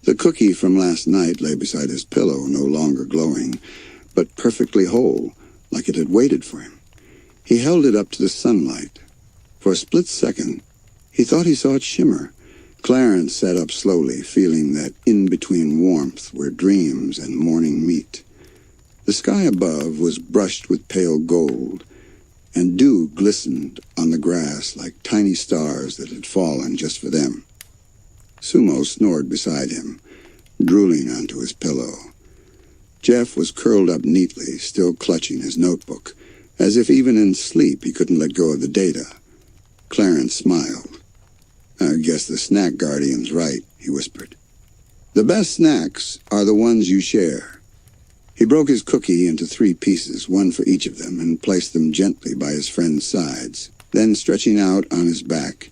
The cookie from last night lay beside his pillow, no longer glowing, but perfectly whole, like it had waited for him. He held it up to the sunlight. For a split second, he thought he saw it shimmer. Clarence sat up slowly, feeling that in-between warmth where dreams and morning meet. The sky above was brushed with pale gold, and dew glistened on the grass like tiny stars that had fallen just for them. Sumo snored beside him, drooling onto his pillow. Jeff was curled up neatly, still clutching his notebook, as if even in sleep he couldn't let go of the data. Clarence smiled. "I guess the snack guardian's right," he whispered. "The best snacks are the ones you share." He broke his cookie into 3 pieces, one for each of them, and placed them gently by his friend's sides. Then, stretching out on his back,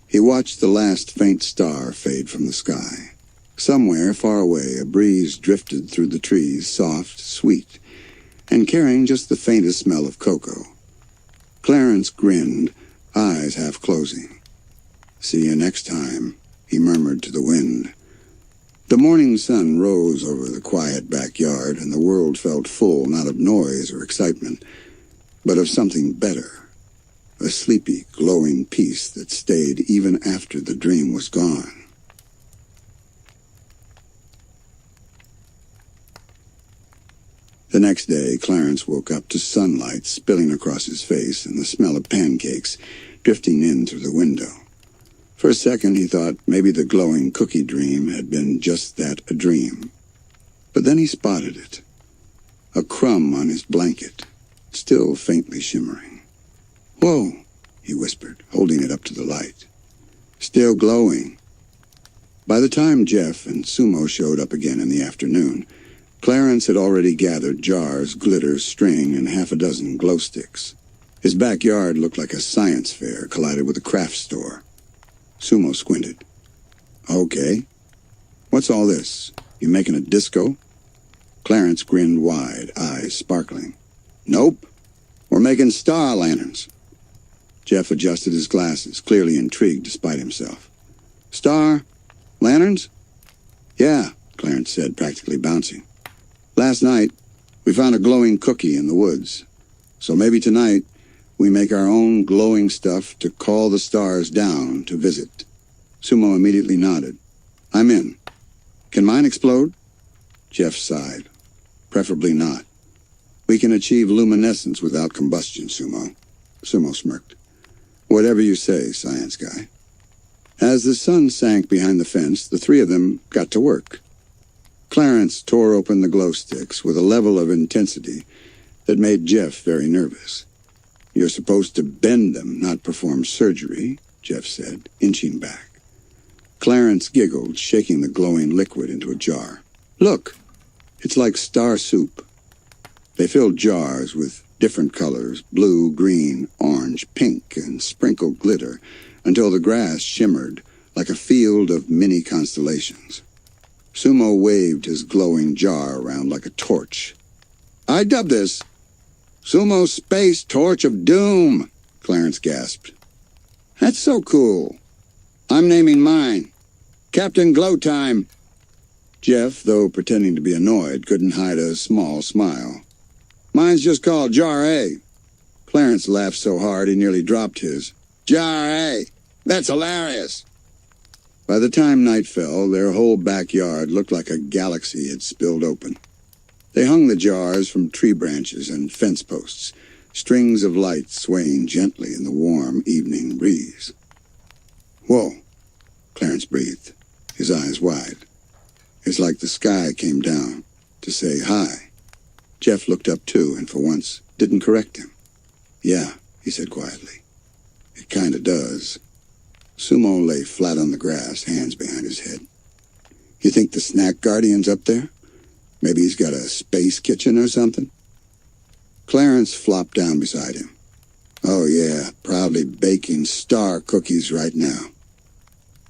he watched the last faint star fade from the sky. Somewhere far away, a breeze drifted through the trees, soft, sweet, and carrying just the faintest smell of cocoa. Clarence grinned, eyes half closing. "See you next time," he murmured to the wind. The morning sun rose over the quiet backyard, and the world felt full not of noise or excitement, but of something better. A sleepy, glowing peace that stayed even after the dream was gone. The next day, Clarence woke up to sunlight spilling across his face and the smell of pancakes drifting in through the window. For a second, he thought maybe the glowing cookie dream had been just that, a dream. But then he spotted it. A crumb on his blanket, still faintly shimmering. "Whoa," he whispered, holding it up to the light. "Still glowing." By the time Jeff and Sumo showed up again in the afternoon, Clarence had already gathered jars, glitter, string, and 6 glow sticks. His backyard looked like a science fair collided with a craft store. Sumo squinted. "Okay. What's all this? You making a disco?" Clarence grinned wide, eyes sparkling. "Nope. We're making star lanterns." Jeff adjusted his glasses, clearly intrigued despite himself. "Star lanterns?" "Yeah," Clarence said, practically bouncing. "Last night, we found a glowing cookie in the woods. So maybe tonight, we make our own glowing stuff to call the stars down to visit." Sumo immediately nodded. "I'm in. Can mine explode?" Jeff sighed. "Preferably not. We can achieve luminescence without combustion, Sumo." Sumo smirked. "Whatever you say, science guy." As the sun sank behind the fence, the 3 of them got to work. Clarence tore open the glow sticks with a level of intensity that made Jeff very nervous. "You're supposed to bend them, not perform surgery," Jeff said, inching back. Clarence giggled, shaking the glowing liquid into a jar. "Look, it's like star soup." They filled jars with different colors, blue, green, orange, pink, and sprinkled glitter, until the grass shimmered like a field of mini constellations. Sumo waved his glowing jar around like a torch. "I dub this Sumo Space Torch of Doom," Clarence gasped. "That's so cool. I'm naming mine Captain Glowtime." Jeff, though pretending to be annoyed, couldn't hide a small smile. "Mine's just called Jar A." Clarence laughed so hard he nearly dropped his. "Jar A! That's hilarious!" By the time night fell, their whole backyard looked like a galaxy had spilled open. They hung the jars from tree branches and fence posts, strings of light swaying gently in the warm evening breeze. "Whoa," Clarence breathed, his eyes wide. "It's like the sky came down to say hi." Jeff looked up too, and for once didn't correct him. "Yeah," he said quietly. "It kinda does." Sumo lay flat on the grass, hands behind his head. "You think the snack guardian's up there? Maybe he's got a space kitchen or something?" Clarence flopped down beside him. "Oh yeah, proudly baking star cookies right now."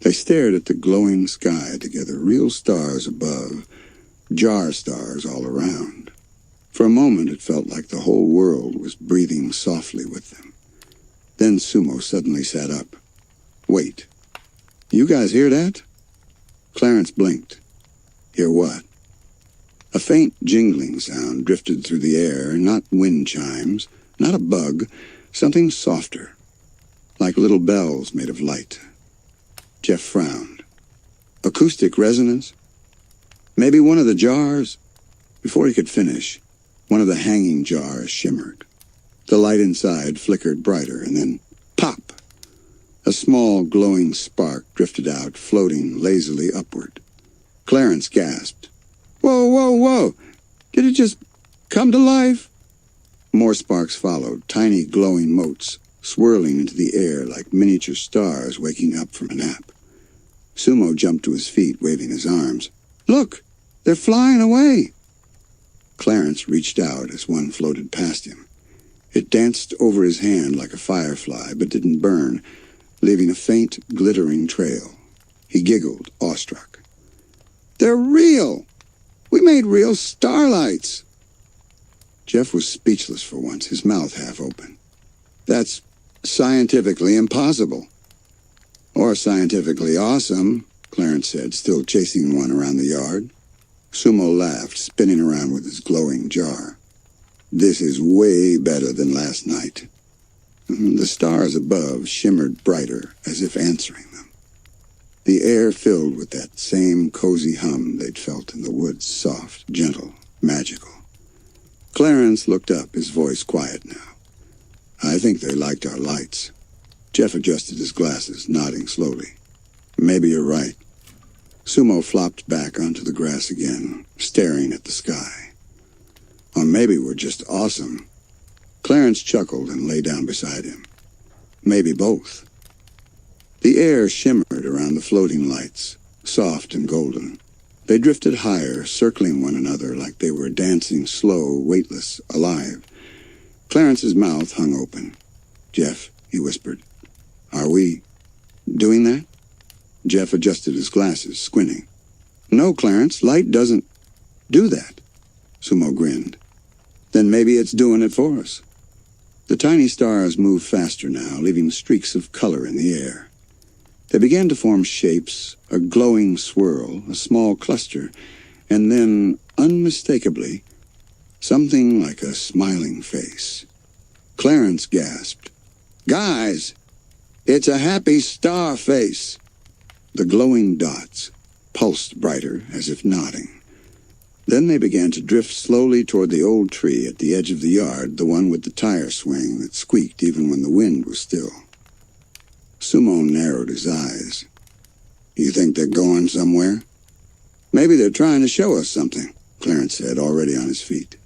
They stared at the glowing sky together, real stars above, jar stars all around. For a moment it felt like the whole world was breathing softly with them. Then Sumo suddenly sat up. "Wait. You guys hear that?" Clarence blinked. Hear what? A faint jingling sound drifted through the air, not wind chimes, not a bug, something softer, like little bells made of light. Jeff frowned. Acoustic resonance? Maybe one of the jars? Before he could finish, one of the hanging jars shimmered. The light inside flickered brighter, and then pop! A small glowing spark drifted out, floating lazily upward. Clarence gasped. Whoa, whoa, whoa! Did it just come to life? More sparks followed, tiny glowing motes, swirling into the air like miniature stars waking up from a nap. Sumo jumped to his feet, waving his arms. Look! They're flying away! Clarence reached out as one floated past him. It danced over his hand like a firefly, but didn't burn, leaving a faint, glittering trail. He giggled, awestruck. They're real! We made real starlights! Jeff was speechless for once, his mouth half open. That's scientifically impossible. Or scientifically awesome, Clarence said, still chasing one around the yard. Sumo laughed, spinning around with his glowing jar. This is way better than last night. The stars above shimmered brighter, as if answering them. The air filled with that same cozy hum they'd felt in the woods, soft, gentle, magical. Clarence looked up, his voice quiet now. I think they liked our lights. Jeff adjusted his glasses, nodding slowly. Maybe you're right. Sumo flopped back onto the grass again, staring at the sky. Or maybe we're just awesome. Clarence chuckled and lay down beside him. Maybe both. The air shimmered around the floating lights, soft and golden. They drifted higher, circling one another like they were dancing slow, weightless, alive. Clarence's mouth hung open. Jeff, he whispered, are we doing that? Jeff adjusted his glasses, squinting. No, Clarence, light doesn't do that. Sumo grinned. Then maybe it's doing it for us. The tiny stars moved faster now, leaving streaks of color in the air. They began to form shapes, a glowing swirl, a small cluster, and then, unmistakably, something like a smiling face. Clarence gasped. Guys, it's a happy star face. The glowing dots pulsed brighter, as if nodding. Then they began to drift slowly toward the old tree at the edge of the yard, the one with the tire swing that squeaked even when the wind was still. Sumo narrowed his eyes. You think they're going somewhere? Maybe they're trying to show us something, Clarence said, already on his feet.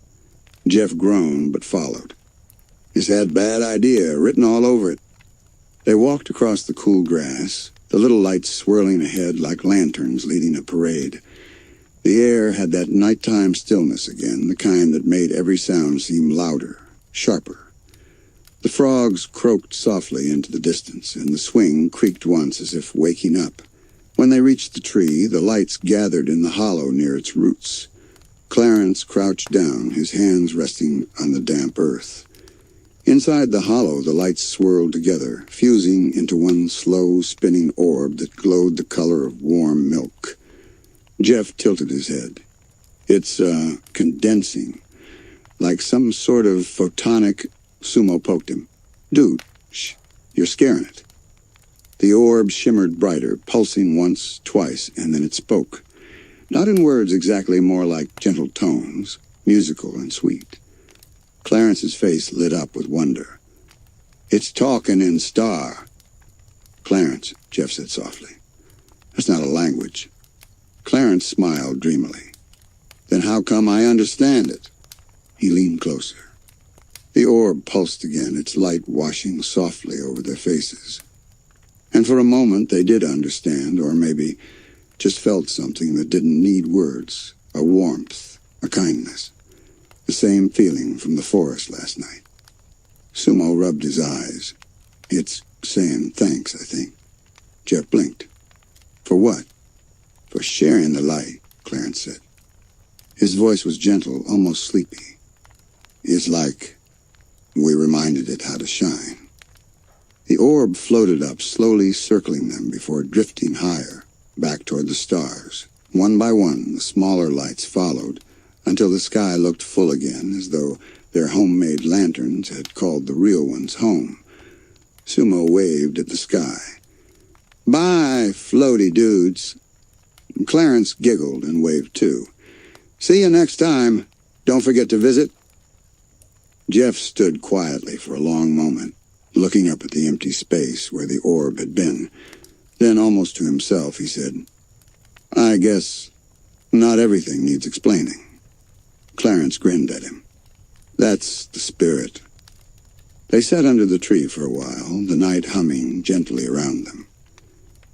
Jeff groaned but followed. He's had bad idea written all over it. They walked across the cool grass, the little lights swirling ahead like lanterns leading a parade. The air had that nighttime stillness again, the kind that made every sound seem louder, sharper. The frogs croaked softly into the distance, and the swing creaked once as if waking up. When they reached the tree, the lights gathered in the hollow near its roots. Clarence crouched down, his hands resting on the damp earth. Inside the hollow, the lights swirled together, fusing into one slow, spinning orb that glowed the color of warm milk. Jeff tilted his head. It's, condensing. Like some sort of photonic... Sumo poked him. Dude, shh, you're scaring it. The orb shimmered brighter, pulsing once, twice, and then it spoke. Not in words exactly, more like gentle tones, musical and sweet. Clarence's face lit up with wonder. It's talking in star. Clarence, Jeff said softly. That's not a language. Clarence smiled dreamily. Then how come I understand it? He leaned closer. The orb pulsed again, its light washing softly over their faces. And for a moment they did understand, or maybe just felt something that didn't need words, a warmth, a kindness. The same feeling from the forest last night. Sumo rubbed his eyes. It's saying thanks, I think. Jeff blinked. For what? For sharing the light, Clarence said. His voice was gentle, almost sleepy. It's like we reminded it how to shine. The orb floated up, slowly circling them before drifting higher, back toward the stars, One by one, the smaller lights followed, until the sky looked full again, as though their homemade lanterns had called the real ones home. Sumo waved at the sky. "Bye, floaty dudes." Clarence giggled and waved too. "See you next time. Don't forget to visit." Jeff stood quietly for a long moment, looking up at the empty space where the orb had been. Then, almost to himself, he said, "I guess not everything needs explaining." Clarence grinned at him. "That's the spirit." They sat under the tree for a while, the night humming gently around them.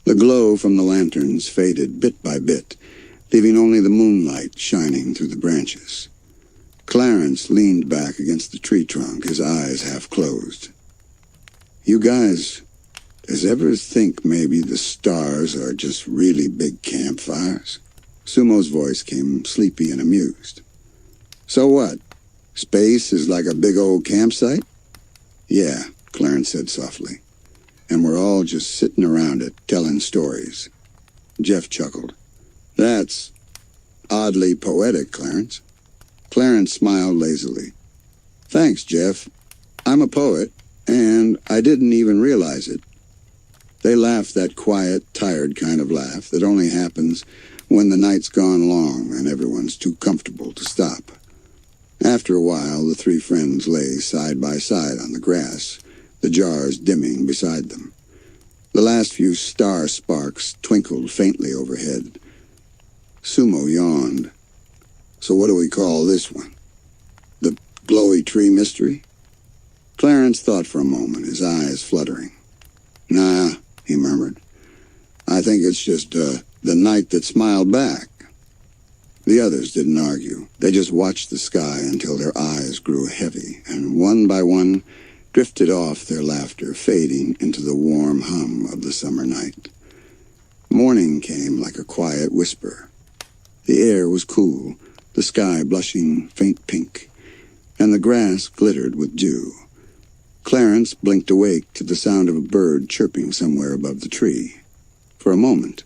The glow from the lanterns faded bit by bit, leaving only the moonlight shining through the branches. Clarence leaned back against the tree trunk, his eyes half closed. "You guys, does ever think maybe the stars are just really big campfires?" Sumo's voice came sleepy and amused. "So what? Space is like a big old campsite?" "Yeah," Clarence said softly. "And we're all just sitting around it, telling stories." Jeff chuckled. "That's oddly poetic, Clarence." Clarence smiled lazily. "Thanks, Jeff. I'm a poet, and I didn't even realize it." They laughed that quiet, tired kind of laugh that only happens when the night's gone long and everyone's too comfortable to stop. After a while, the three friends lay side by side on the grass, the jars dimming beside them. The last few star sparks twinkled faintly overhead. Sumo yawned. "So what do we call this one? The glowy tree mystery?" Clarence thought for a moment, his eyes fluttering. "Nah," he murmured. "I think it's just, the night that smiled back." The others didn't argue. They just watched the sky until their eyes grew heavy, and one by one drifted off their laughter, fading into the warm hum of the summer night. Morning came like a quiet whisper. The air was cool, the sky blushing faint pink, and the grass glittered with dew. Clarence blinked awake to the sound of a bird chirping somewhere above the tree. For a moment,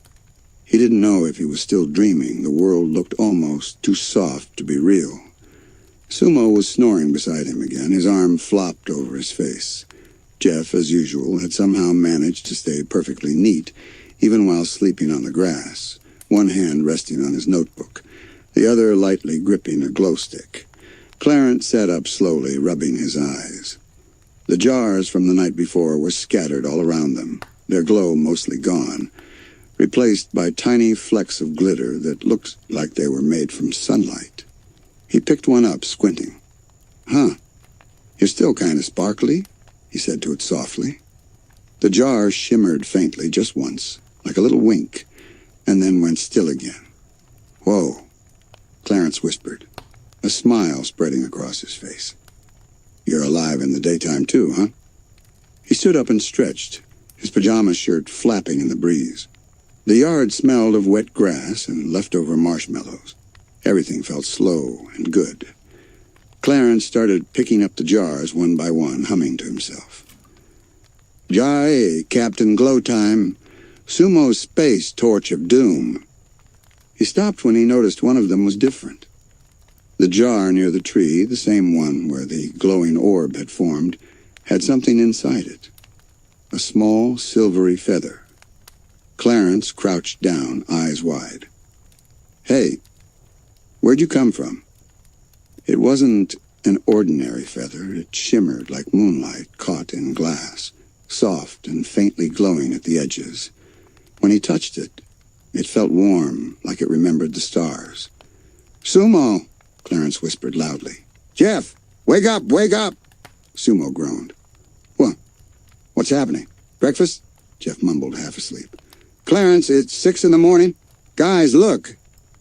he didn't know if he was still dreaming. The world looked almost too soft to be real. Sumo was snoring beside him again, his arm flopped over his face. Jeff, as usual, had somehow managed to stay perfectly neat, even while sleeping on the grass, one hand resting on his notebook, the other lightly gripping a glow stick. Clarence sat up slowly, rubbing his eyes. The jars from the night before were scattered all around them, their glow mostly gone, replaced by tiny flecks of glitter that looked like they were made from sunlight. He picked one up, squinting. "Huh, you're still kind of sparkly," he said to it softly. The jar shimmered faintly just once, like a little wink, and then went still again. "Whoa," Clarence whispered, a smile spreading across his face. "You're alive in the daytime too, huh?" He stood up and stretched, his pajama shirt flapping in the breeze. The yard smelled of wet grass and leftover marshmallows. Everything felt slow and good. Clarence started picking up the jars one by one, humming to himself. "Jai, Captain Glowtime, Sumo's space torch of doom." He stopped when he noticed one of them was different. The jar near the tree, the same one where the glowing orb had formed, had something inside it. A small, silvery feather. Clarence crouched down, eyes wide. "Hey, where'd you come from?" It wasn't an ordinary feather. It shimmered like moonlight caught in glass, soft and faintly glowing at the edges. When he touched it, it felt warm, like it remembered the stars. "Sumo," Clarence whispered loudly. "Jeff, wake up, wake up!" Sumo groaned. "What? What's happening? Breakfast?" Jeff mumbled, half asleep. "Clarence, it's 6 a.m. Guys, look!"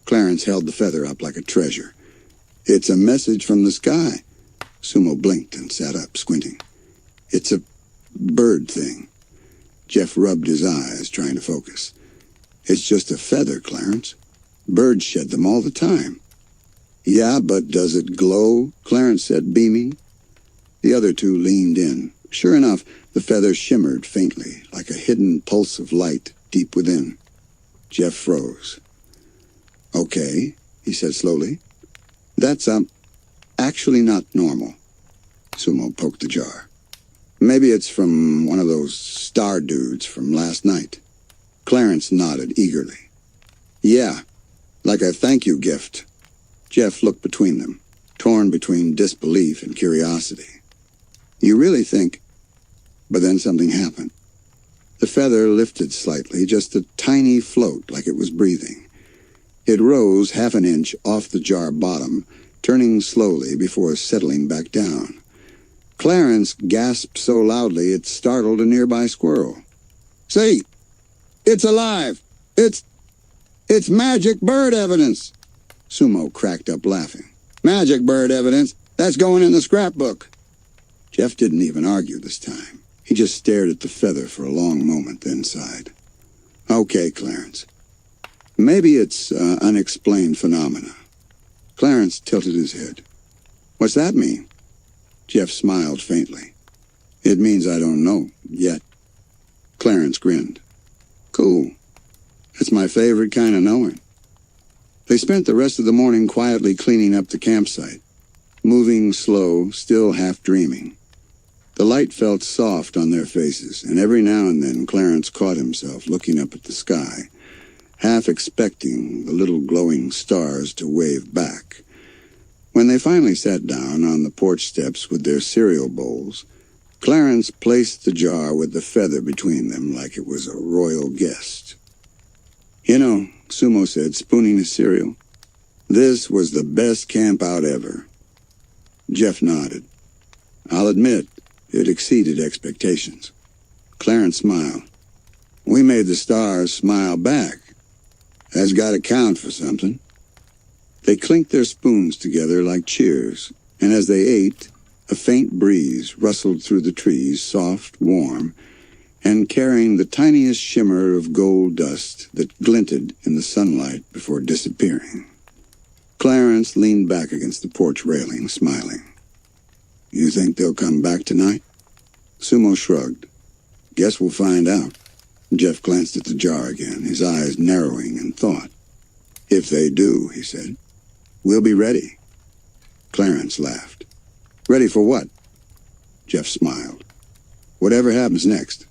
Clarence held the feather up like a treasure. "It's a message from the sky." Sumo blinked and sat up, squinting. "It's a bird thing." Jeff rubbed his eyes, trying to focus. "It's just a feather, Clarence. Birds shed them all the time." "Yeah, but does it glow?" Clarence said, beaming. The other two leaned in. Sure enough, the feather shimmered faintly, like a hidden pulse of light deep within. Jeff froze. Okay, he said slowly. That's, actually not normal. Sumo poked the jar. Maybe it's from one of those star dudes from last night. Clarence nodded eagerly. Yeah, like a thank you gift. Jeff looked between them, torn between disbelief and curiosity. You really think... But then something happened. The feather lifted slightly, just a tiny float like it was breathing. It rose half an inch off the jar bottom, turning slowly before settling back down. Clarence gasped so loudly it startled a nearby squirrel. "See! It's alive! It's magic bird evidence!" Sumo cracked up laughing. "Magic bird evidence? That's going in the scrapbook." Jeff didn't even argue this time. He just stared at the feather for a long moment, then sighed. "Okay, Clarence. Maybe it's unexplained phenomena." Clarence tilted his head. "What's that mean?" Jeff smiled faintly. "It means I don't know, yet." Clarence grinned. "Cool. It's my favorite kind of knowing." They spent the rest of the morning quietly cleaning up the campsite, moving slow, still half dreaming. The light felt soft on their faces, and every now and then Clarence caught himself looking up at the sky, half expecting the little glowing stars to wave back. When they finally sat down on the porch steps with their cereal bowls, Clarence placed the jar with the feather between them like it was a royal guest. "You know," Sumo said, spooning his cereal, "this was the best campout ever." Jeff nodded. "I'll admit, it exceeded expectations." Clarence smiled. "We made the stars smile back. That's got to count for something." They clinked their spoons together like cheers, and as they ate, a faint breeze rustled through the trees, soft, warm, and carrying the tiniest shimmer of gold dust that glinted in the sunlight before disappearing. Clarence leaned back against the porch railing, smiling. "You think they'll come back tonight?" Sumo shrugged. "Guess we'll find out." Jeff glanced at the jar again, his eyes narrowing in thought. "If they do," he said, "we'll be ready." Clarence laughed. "Ready for what?" Jeff smiled. "Whatever happens next."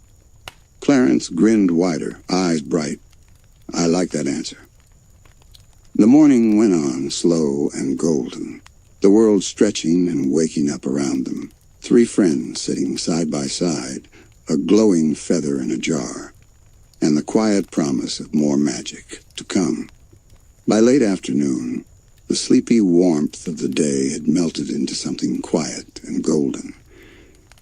Clarence grinned wider, eyes bright. "I like that answer." The morning went on, slow and golden, the world stretching and waking up around them. Three friends sitting side by side, a glowing feather in a jar, and the quiet promise of more magic to come. By late afternoon, the sleepy warmth of the day had melted into something quiet and golden.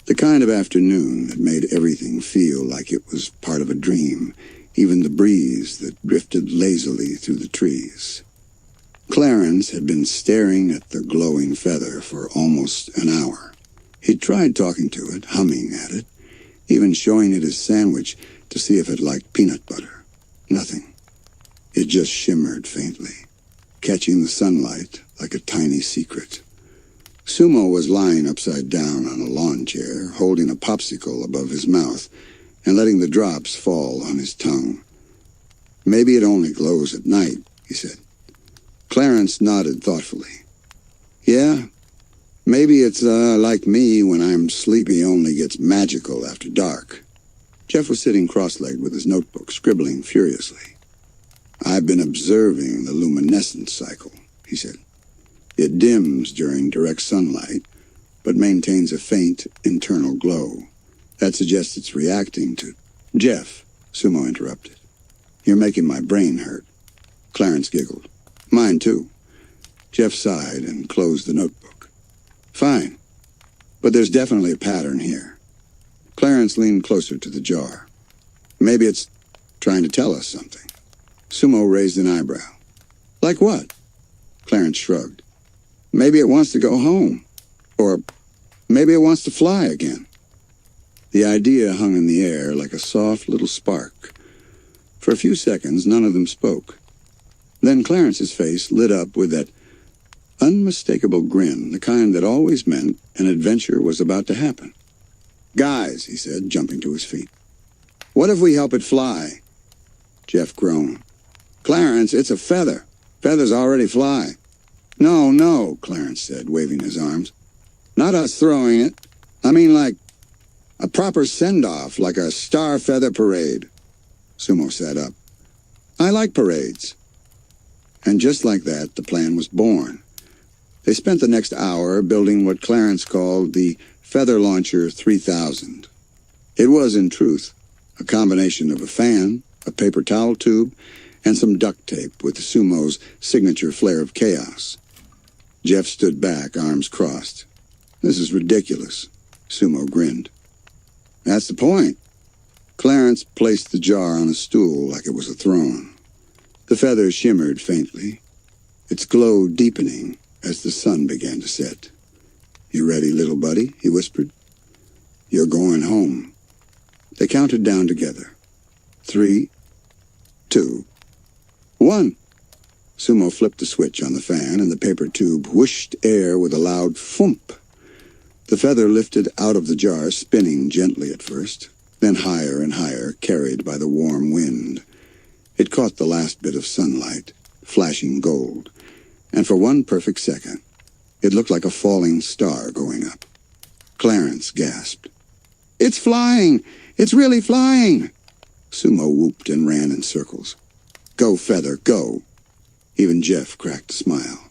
The kind of afternoon that made everything feel like it was part of a dream, even the breeze that drifted lazily through the trees. Clarence had been staring at the glowing feather for almost an hour. He'd tried talking to it, humming at it, even showing it his sandwich to see if it liked peanut butter. Nothing. It just shimmered faintly, catching the sunlight like a tiny secret. Sumo was lying upside down on a lawn chair, holding a popsicle above his mouth and letting the drops fall on his tongue. "Maybe it only glows at night," he said. Clarence nodded thoughtfully. "Yeah, maybe it's like me when I'm sleepy only gets magical after dark." Jeff was sitting cross-legged with his notebook, scribbling furiously. "I've been observing the luminescence cycle," he said. "It dims during direct sunlight, but maintains a faint internal glow. That suggests it's reacting to..." "Jeff," Sumo interrupted. "You're making my brain hurt." Clarence giggled. "Mine too." Jeff sighed and closed the notebook. "Fine, but there's definitely a pattern here." Clarence leaned closer to the jar. "Maybe it's trying to tell us something." Sumo raised an eyebrow. "Like what?" Clarence shrugged. "Maybe it wants to go home. Or maybe it wants to fly again." The idea hung in the air like a soft little spark. For a few seconds, none of them spoke. Then Clarence's face lit up with that unmistakable grin, the kind that always meant an adventure was about to happen. "Guys," he said, jumping to his feet. "What if we help it fly?" Jeff groaned. "Clarence, it's a feather." Feathers already fly. No, no, Clarence said, waving his arms. Not us throwing it. I mean like a proper send-off, like a star feather parade. Sumo sat up. I like parades. And just like that, the plan was born. They spent the next hour building what Clarence called the Feather Launcher 3000. It was, in truth, a combination of a fan, a paper towel tube, and some duct tape with Sumo's signature flair of chaos. Jeff stood back, arms crossed. This is ridiculous. Sumo grinned. That's the point. Clarence placed the jar on a stool like it was a throne. The feather shimmered faintly, its glow deepening as the sun began to set. You ready, little buddy? He whispered. You're going home. They counted down together. 3, 2, 1. Sumo flipped the switch on the fan, and the paper tube whooshed air with a loud thump. The feather lifted out of the jar, spinning gently at first, then higher and higher, carried by the warm wind. It caught the last bit of sunlight, flashing gold, and for one perfect second, it looked like a falling star going up. Clarence gasped. It's flying! It's really flying! Sumo whooped and ran in circles. Go, feather, go! Even Jeff cracked a smile.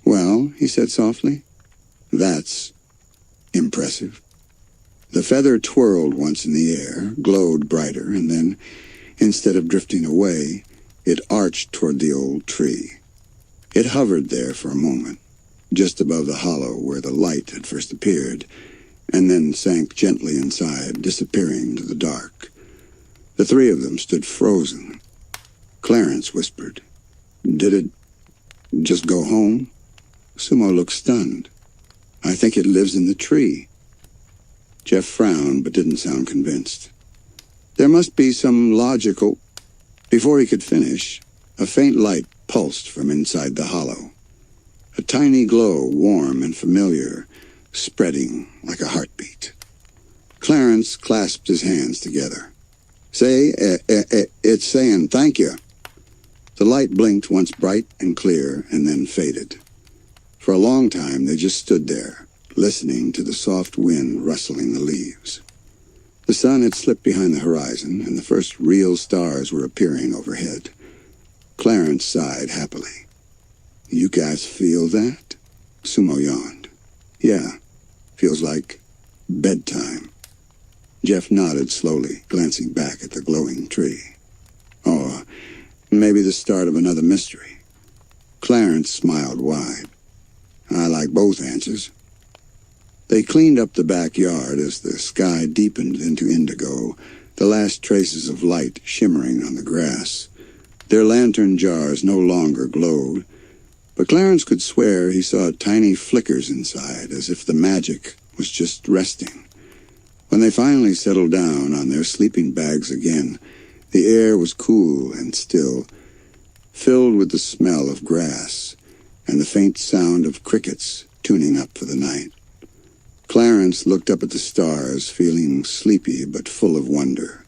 Well, he said softly, that's impressive. The feather twirled once in the air, glowed brighter, and then, instead of drifting away, it arched toward the old tree. It hovered there for a moment, just above the hollow where the light had first appeared, and then sank gently inside, disappearing to the dark. The three of them stood frozen. Clarence whispered, Did it just go home? Sumo looked stunned. I think it lives in the tree. Jeff frowned, but didn't sound convinced. There must be some logical... Before he could finish, a faint light pulsed from inside the hollow. A tiny glow, warm and familiar, spreading like a heartbeat. Clarence clasped his hands together. Say, it's saying thank you. The light blinked once bright and clear, and then faded. For a long time, they just stood there, listening to the soft wind rustling the leaves. The sun had slipped behind the horizon, and the first real stars were appearing overhead. Clarence sighed happily. You guys feel that? Sumo yawned. Yeah, feels like bedtime. Jeff nodded slowly, glancing back at the glowing tree. Or maybe the start of another mystery. Clarence smiled wide. I like both answers. They cleaned up the backyard as the sky deepened into indigo, the last traces of light shimmering on the grass. Their lantern jars no longer glowed, but Clarence could swear he saw tiny flickers inside, as if the magic was just resting. When they finally settled down on their sleeping bags again, the air was cool and still, filled with the smell of grass and the faint sound of crickets tuning up for the night. Clarence looked up at the stars, feeling sleepy but full of wonder.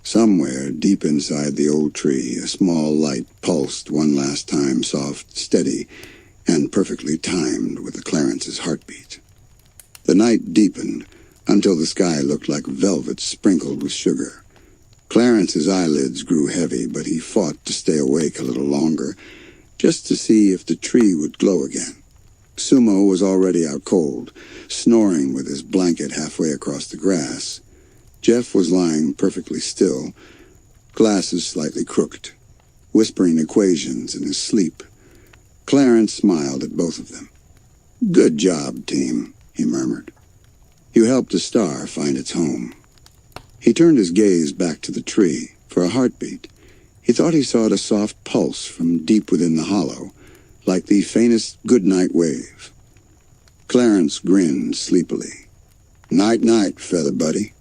Somewhere, deep inside the old tree, a small light pulsed one last time, soft, steady, and perfectly timed with Clarence's heartbeat. The night deepened until the sky looked like velvet sprinkled with sugar. Clarence's eyelids grew heavy, but he fought to stay awake a little longer, just to see if the tree would glow again. Sumo was already out cold, snoring with his blanket halfway across the grass. Jeff was lying perfectly still, glasses slightly crooked, whispering equations in his sleep. Clarence smiled at both of them. Good job, team, he murmured. You helped a star find its home. He turned his gaze back to the tree for a heartbeat. He thought he saw a soft pulse from deep within the hollow, like the faintest good-night wave. Clarence grinned sleepily. Night-night, feather buddy.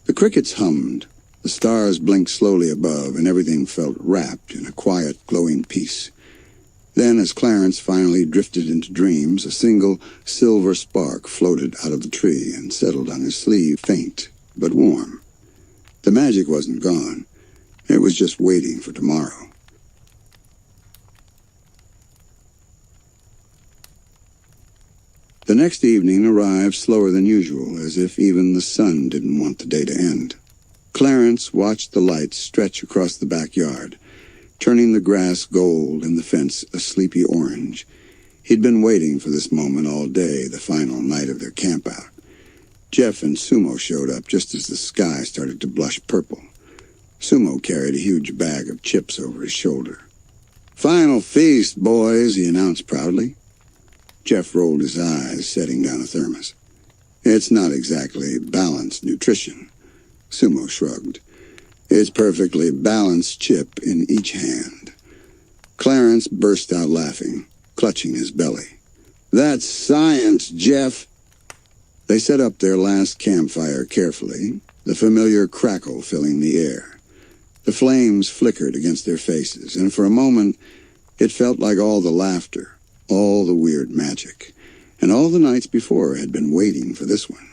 The crickets hummed, the stars blinked slowly above, and everything felt wrapped in a quiet, glowing peace. Then, as Clarence finally drifted into dreams, a single silver spark floated out of the tree and settled on his sleeve, faint but warm. The magic wasn't gone. It was just waiting for tomorrow. next evening arrived slower than usual, as if even the sun didn't want the day to end. Clarence watched the lights stretch across the backyard, turning the grass gold and the fence a sleepy orange. He'd been waiting for this moment all day, the final night of their campout. Jeff and Sumo showed up just as the sky started to blush purple. Sumo carried a huge bag of chips over his shoulder. "Final feast, boys," he announced proudly. Jeff rolled his eyes, setting down a thermos. "It's not exactly balanced nutrition." Sumo shrugged. "It's perfectly balanced chip in each hand." Clarence burst out laughing, clutching his belly. "That's science, Jeff!" They set up their last campfire carefully, the familiar crackle filling the air. The flames flickered against their faces, and for a moment it felt like all the laughter, all the weird magic, and all the nights before had been waiting for this one.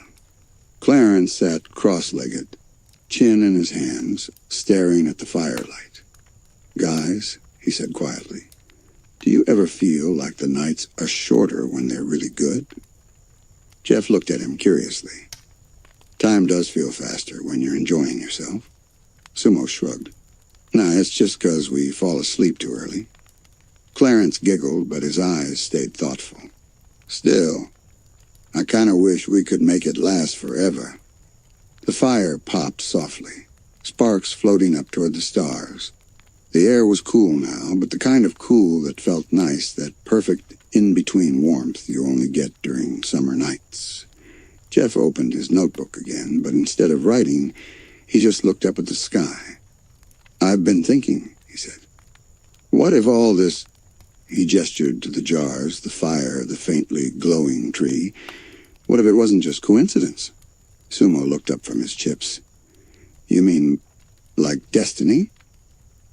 Clarence sat cross-legged, chin in his hands, staring at the firelight. "Guys," he said quietly, "do you ever feel like the nights are shorter when they're really good?" Jeff looked at him curiously. "Time does feel faster when you're enjoying yourself." Sumo shrugged. "Nah, it's just 'cause we fall asleep too early." Clarence giggled, but his eyes stayed thoughtful. "Still, I kinda wish we could make it last forever." The fire popped softly, sparks floating up toward the stars. The air was cool now, but the kind of cool that felt nice, that perfect in-between warmth you only get during summer nights. Jeff opened his notebook again, but instead of writing, he just looked up at the sky. "I've been thinking," he said. "What if all this—" He gestured to the jars, the fire, the faintly glowing tree. "What if it wasn't just coincidence?" Sumo looked up from his chips. "You mean, like destiny?"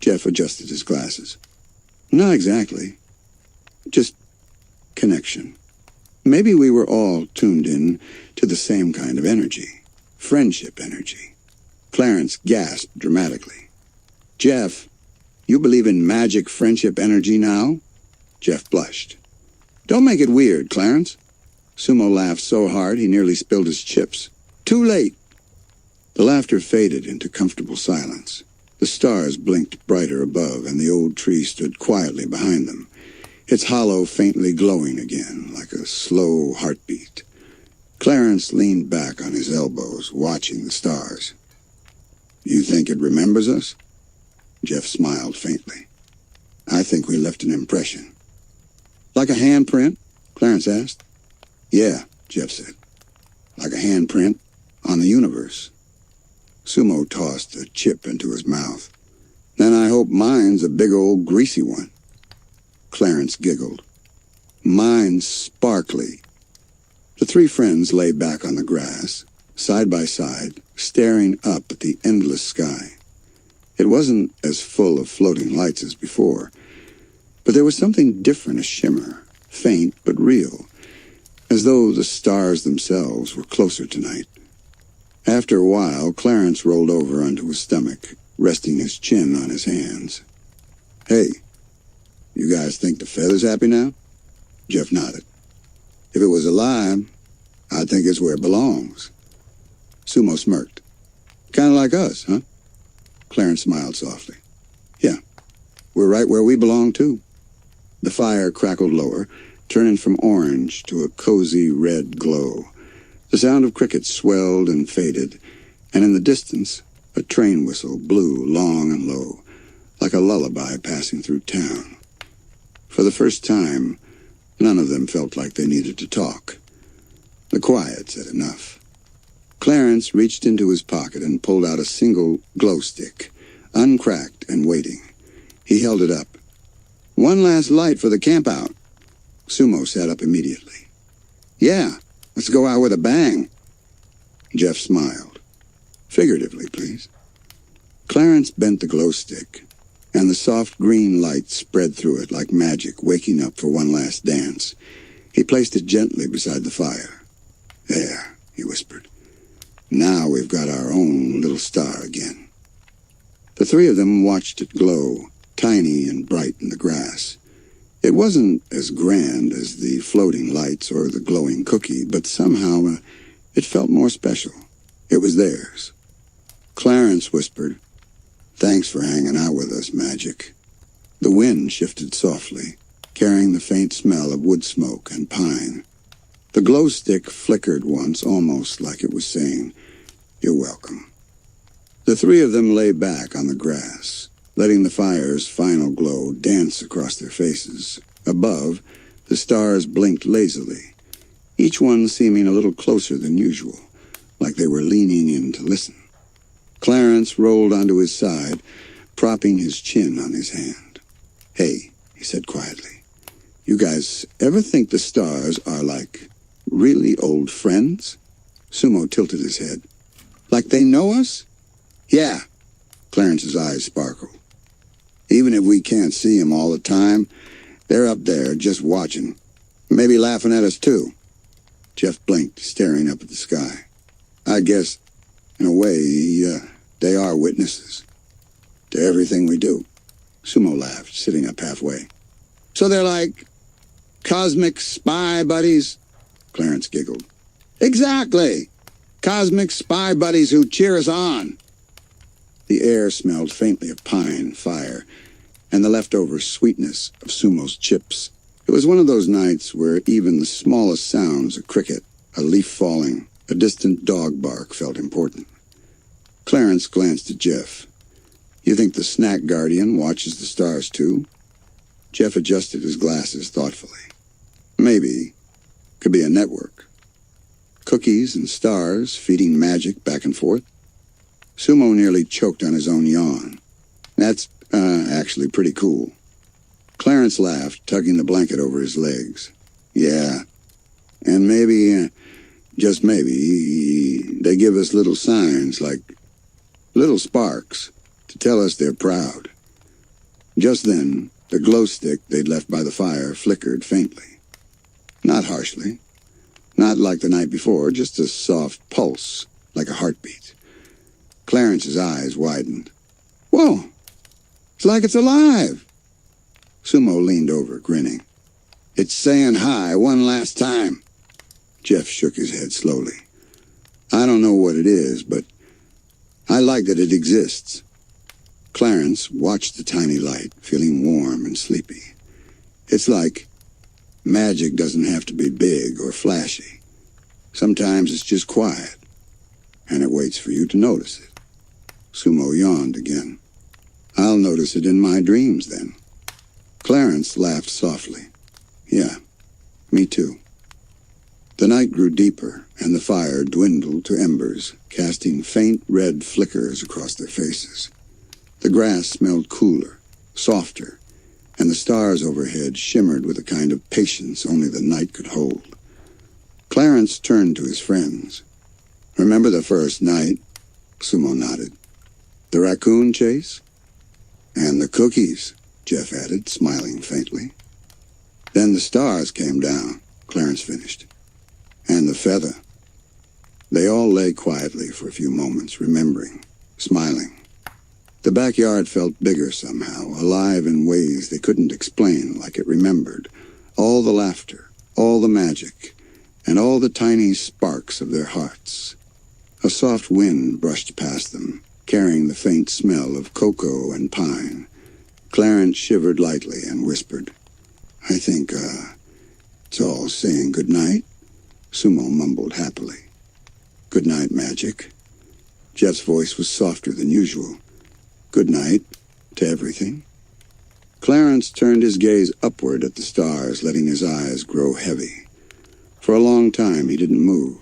Jeff adjusted his glasses. "Not exactly. Just connection. Maybe we were all tuned in to the same kind of energy. Friendship energy." Clarence gasped dramatically. "Jeff, you believe in magic friendship energy now?" Jeff blushed. "Don't make it weird, Clarence." Sumo laughed so hard he nearly spilled his chips. "Too late." The laughter faded into comfortable silence. The stars blinked brighter above, and the old tree stood quietly behind them, its hollow faintly glowing again, like a slow heartbeat. Clarence leaned back on his elbows, watching the stars. "You think it remembers us?" Jeff smiled faintly. "I think we left an impression." "Like a handprint?" Clarence asked. "Yeah," Jeff said. "Like a handprint on the universe." Sumo tossed a chip into his mouth. "Then I hope mine's a big old greasy one." Clarence giggled. "Mine's sparkly." The three friends lay back on the grass, side by side, staring up at the endless sky. It wasn't as full of floating lights as before, but there was something different, a shimmer, faint but real, as though the stars themselves were closer tonight. After a while, Clarence rolled over onto his stomach, resting his chin on his hands. "Hey, you guys think the feather's happy now?" Jeff nodded. "If it was alive, I'd think it's where it belongs." Sumo smirked. "Kinda like us, huh?" Clarence smiled softly. "Yeah, we're right where we belong, too." The fire crackled lower, turning from orange to a cozy red glow. The sound of crickets swelled and faded, and in the distance, a train whistle blew long and low, like a lullaby passing through town. For the first time, none of them felt like they needed to talk. The quiet said enough. Clarence reached into his pocket and pulled out a single glow stick, uncracked and waiting. He held it up. "One last light for the campout." Sumo sat up immediately. "Yeah, let's go out with a bang." Jeff smiled. "Figuratively, please." Clarence bent the glow stick, and the soft green light spread through it like magic, waking up for one last dance. He placed it gently beside the fire. "There," he whispered. "Now we've got our own little star again." The three of them watched it glow, tiny and bright in the grass. It wasn't as grand as the floating lights or the glowing cookie, but somehow it felt more special. It was theirs. Clarence whispered, "Thanks for hanging out with us, Magic." The wind shifted softly, carrying the faint smell of wood smoke and pine. The glow stick flickered once, almost like it was saying, "You're welcome." The three of them lay back on the grass, letting the fire's final glow dance across their faces. Above, the stars blinked lazily, each one seeming a little closer than usual, like they were leaning in to listen. Clarence rolled onto his side, propping his chin on his hand. "Hey," he said quietly, "you guys ever think the stars are like really old friends?" Sumo tilted his head. "Like they know us?" "Yeah." Clarence's eyes sparkled. "Even if we can't see them all the time, they're up there just watching. Maybe laughing at us too." Jeff blinked, staring up at the sky. "I guess, in a way, they are witnesses to everything we do." Sumo laughed, sitting up halfway. "So they're like cosmic spy buddies?" Clarence giggled. "Exactly! Cosmic spy buddies who cheer us on." The air smelled faintly of pine, fire, and the leftover sweetness of Sumo's chips. It was one of those nights where even the smallest sounds, a cricket, a leaf falling, a distant dog bark, felt important. Clarence glanced at Jeff. "You think the snack guardian watches the stars too?" Jeff adjusted his glasses thoughtfully. "Maybe. Could be a network. Cookies and stars feeding magic back and forth." Sumo nearly choked on his own yawn. "That's, actually pretty cool." Clarence laughed, tugging the blanket over his legs. "Yeah. And maybe, just maybe, they give us little signs, like little sparks, to tell us they're proud." Just then, the glow stick they'd left by the fire flickered faintly. Not harshly. Not like the night before, just a soft pulse, like a heartbeat. Clarence's eyes widened. "Whoa! It's like it's alive!" Sumo leaned over, grinning. "It's saying hi one last time." Jeff shook his head slowly. "I don't know what it is, but I like that it exists." Clarence watched the tiny light, feeling warm and sleepy. "It's like magic doesn't have to be big or flashy. Sometimes it's just quiet, and it waits for you to notice it." Sumo yawned again. "I'll notice it in my dreams, then." Clarence laughed softly. "Yeah, me too." The night grew deeper, and the fire dwindled to embers, casting faint red flickers across their faces. The grass smelled cooler, softer, and the stars overhead shimmered with a kind of patience only the night could hold. Clarence turned to his friends. "Remember the first night?" Sumo nodded. "The raccoon chase?" "And the cookies," Jeff added, smiling faintly. "Then the stars came down," Clarence finished. "And the feather." They all lay quietly for a few moments, remembering, smiling. The backyard felt bigger somehow, alive in ways they couldn't explain, like it remembered. All the laughter, all the magic, and all the tiny sparks of their hearts. A soft wind brushed past them, carrying the faint smell of cocoa and pine. Clarence shivered lightly and whispered, "I think, it's all saying good night." Sumo mumbled happily. "Good night, Magic." Jeff's voice was softer than usual. "Good night to everything." Clarence turned his gaze upward at the stars, letting his eyes grow heavy. For a long time he didn't move.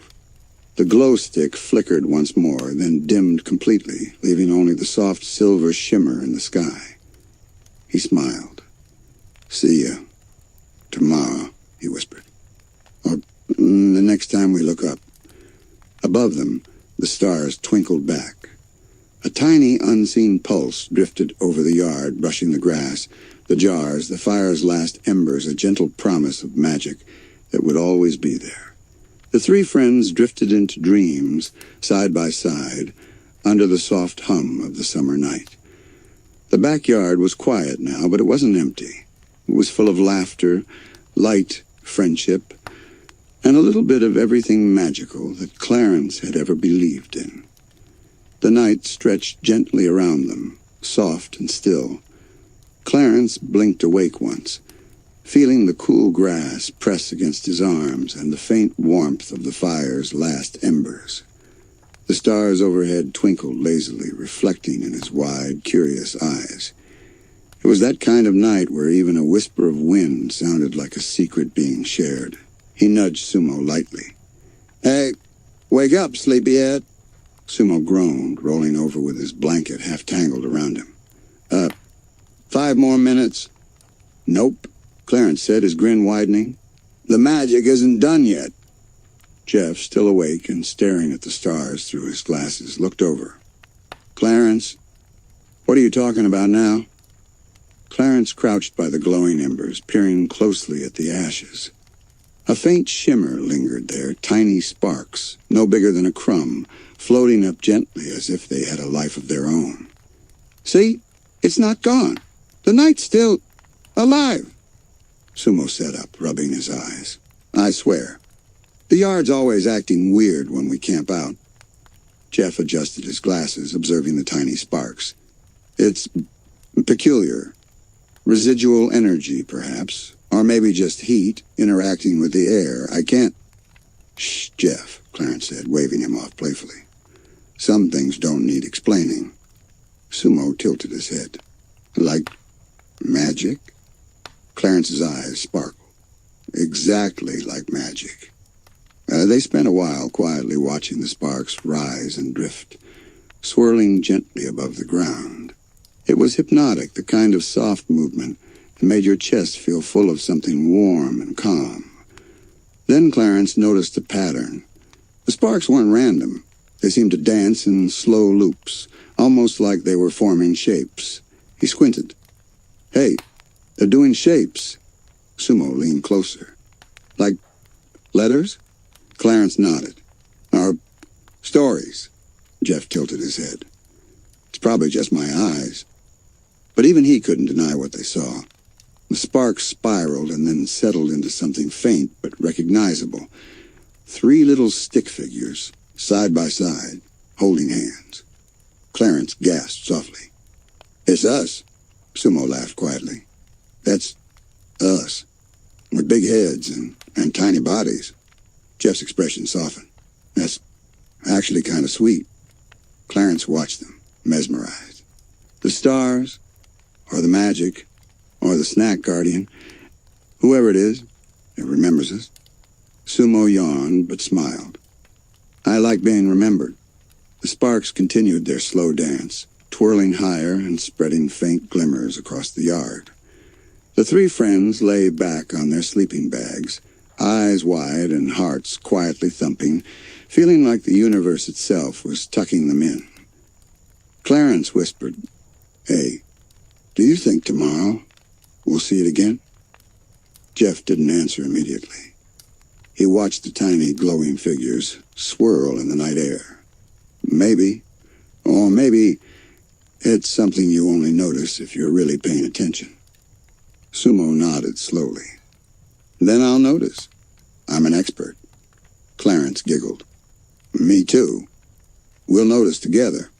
The glow stick flickered once more, then dimmed completely, leaving only the soft silver shimmer in the sky. He smiled. "See ya. Tomorrow," he whispered. "Or the next time we look up." Above them, the stars twinkled back. A tiny, unseen pulse drifted over the yard, brushing the grass, the jars, the fire's last embers, a gentle promise of magic that would always be there. The three friends drifted into dreams, side by side, under the soft hum of the summer night. The backyard was quiet now, but it wasn't empty. It was full of laughter, light, friendship, and a little bit of everything magical that Clarence had ever believed in. The night stretched gently around them, soft and still. Clarence blinked awake once, feeling the cool grass press against his arms and the faint warmth of the fire's last embers. The stars overhead twinkled lazily, reflecting in his wide, curious eyes. It was that kind of night where even a whisper of wind sounded like a secret being shared. He nudged Sumo lightly. "Hey, wake up, sleepyhead." Sumo groaned, rolling over with his blanket half tangled around him. 5 more minutes." "Nope," Clarence said, his grin widening. "The magic isn't done yet." Jeff, still awake and staring at the stars through his glasses, looked over. "Clarence, what are you talking about now?" Clarence crouched by the glowing embers, peering closely at the ashes. A faint shimmer lingered there, tiny sparks, no bigger than a crumb, floating up gently as if they had a life of their own. "See? It's not gone. The night's still alive." Sumo sat up, rubbing his eyes. "I swear. The yard's always acting weird when we camp out." Jeff adjusted his glasses, observing the tiny sparks. "It's peculiar. Residual energy, perhaps. Or maybe just heat, interacting with the air. I can't—" "Shh, Jeff," Clarence said, waving him off playfully. "Some things don't need explaining." Sumo tilted his head. "Like magic?" Clarence's eyes sparkled. "Exactly like magic." They spent a while quietly watching the sparks rise and drift, swirling gently above the ground. It was hypnotic, the kind of soft movement that made your chest feel full of something warm and calm. Then Clarence noticed a pattern. The sparks weren't random. They seemed to dance in slow loops, almost like they were forming shapes. He squinted. "Hey, they're doing shapes." Sumo leaned closer. "Like letters?" Clarence nodded. "Or stories." Jeff tilted his head. "It's probably just my eyes." But even he couldn't deny what they saw. The sparks spiraled and then settled into something faint but recognizable. 3 little stick figures, side by side, holding hands. Clarence gasped softly. "It's us," Sumo laughed quietly. "That's us, with big heads and tiny bodies." Jeff's expression softened. "That's actually kind of sweet." Clarence watched them, mesmerized. The stars, or the magic, or the snack guardian, whoever it is, it remembers us. Sumo yawned, but smiled. "I like being remembered." The sparks continued their slow dance, twirling higher and spreading faint glimmers across the yard. The 3 friends lay back on their sleeping bags, eyes wide and hearts quietly thumping, feeling like the universe itself was tucking them in. Clarence whispered, "Hey, do you think tomorrow we'll see it again?" Jeff didn't answer immediately. He watched the tiny glowing figures swirl in the night air. "Maybe. Or maybe it's something you only notice if you're really paying attention." Sumo nodded slowly. "Then I'll notice. I'm an expert." Clarence giggled. "Me too. We'll notice together."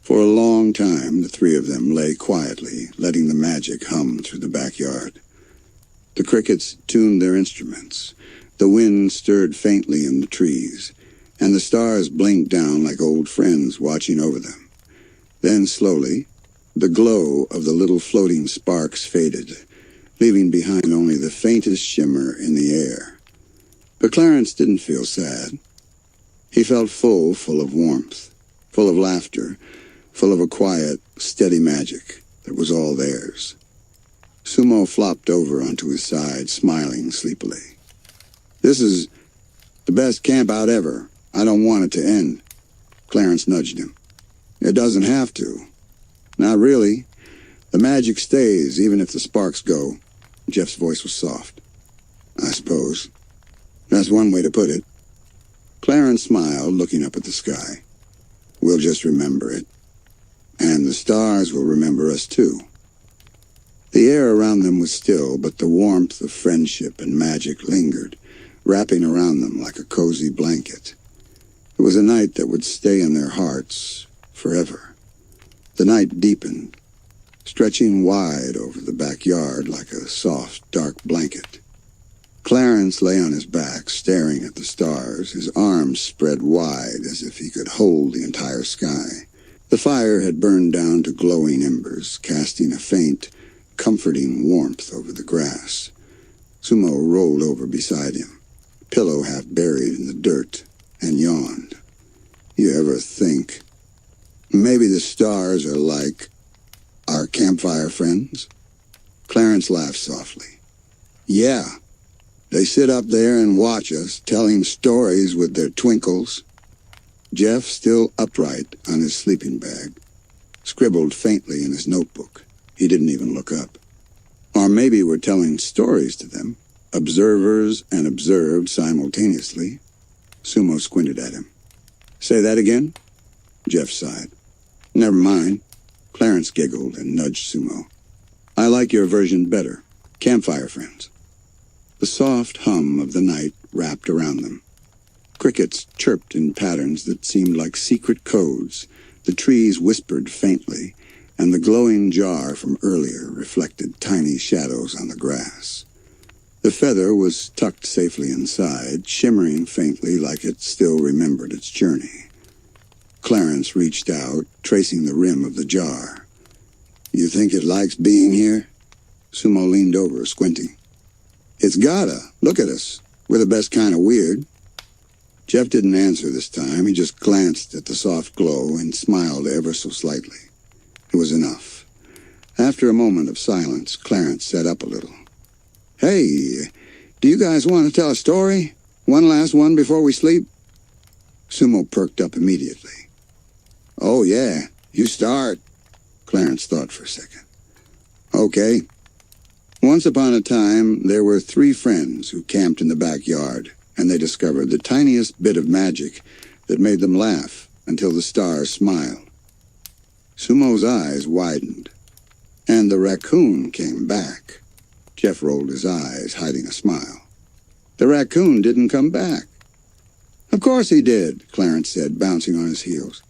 For a long time, the 3 of them lay quietly, letting the magic hum through the backyard. The crickets tuned their instruments. The wind stirred faintly in the trees, and the stars blinked down like old friends watching over them. Then slowly, the glow of the little floating sparks faded, leaving behind only the faintest shimmer in the air. But Clarence didn't feel sad. He felt full of warmth, full of laughter, full of a quiet, steady magic that was all theirs. Sumo flopped over onto his side, smiling sleepily. "This is the best camp out ever. I don't want it to end." Clarence nudged him. "It doesn't have to." "Not really. The magic stays, even if the sparks go." Jeff's voice was soft. "I suppose. That's one way to put it." Clarence smiled, looking up at the sky. "We'll just remember it. And the stars will remember us too." The air around them was still, but the warmth of friendship and magic lingered, wrapping around them like a cozy blanket. It was a night that would stay in their hearts forever. The night deepened, stretching wide over the backyard like a soft, dark blanket. Clarence lay on his back, staring at the stars, his arms spread wide as if he could hold the entire sky. The fire had burned down to glowing embers, casting a faint, comforting warmth over the grass. Sumo rolled over beside him, pillow half buried in the dirt, and yawned. You ever think, maybe the stars are like our campfire friends? Clarence laughed softly. Yeah, they sit up there and watch us, telling stories with their twinkles. Jeff, still upright on his sleeping bag, scribbled faintly in his notebook. He didn't even look up. Or maybe we're telling stories to them, observers and observed simultaneously. Sumo squinted at him. Say that again? Jeff sighed. Never mind. Clarence giggled and nudged Sumo. I like your version better. Campfire friends. The soft hum of the night wrapped around them. Crickets chirped in patterns that seemed like secret codes. The trees whispered faintly, and the glowing jar from earlier reflected tiny shadows on the grass. The feather was tucked safely inside, shimmering faintly like it still remembered its journey. Clarence reached out, tracing the rim of the jar. You think it likes being here? Sumo leaned over, squinting. It's gotta. Look at us. We're the best kind of weird. Jeff didn't answer this time. He just glanced at the soft glow and smiled ever so slightly. It was enough. After a moment of silence, Clarence sat up a little. Hey, do you guys want to tell a story? One last one before we sleep? Sumo perked up immediately. Oh, yeah, you start. Clarence thought for a second. Okay. Once upon a time, there were 3 friends who camped in the backyard, and they discovered the tiniest bit of magic that made them laugh until the stars smiled. Sumo's eyes widened, and the raccoon came back. Jeff rolled his eyes, hiding a smile. The raccoon didn't come back. Of course he did, Clarence said, bouncing on his heels.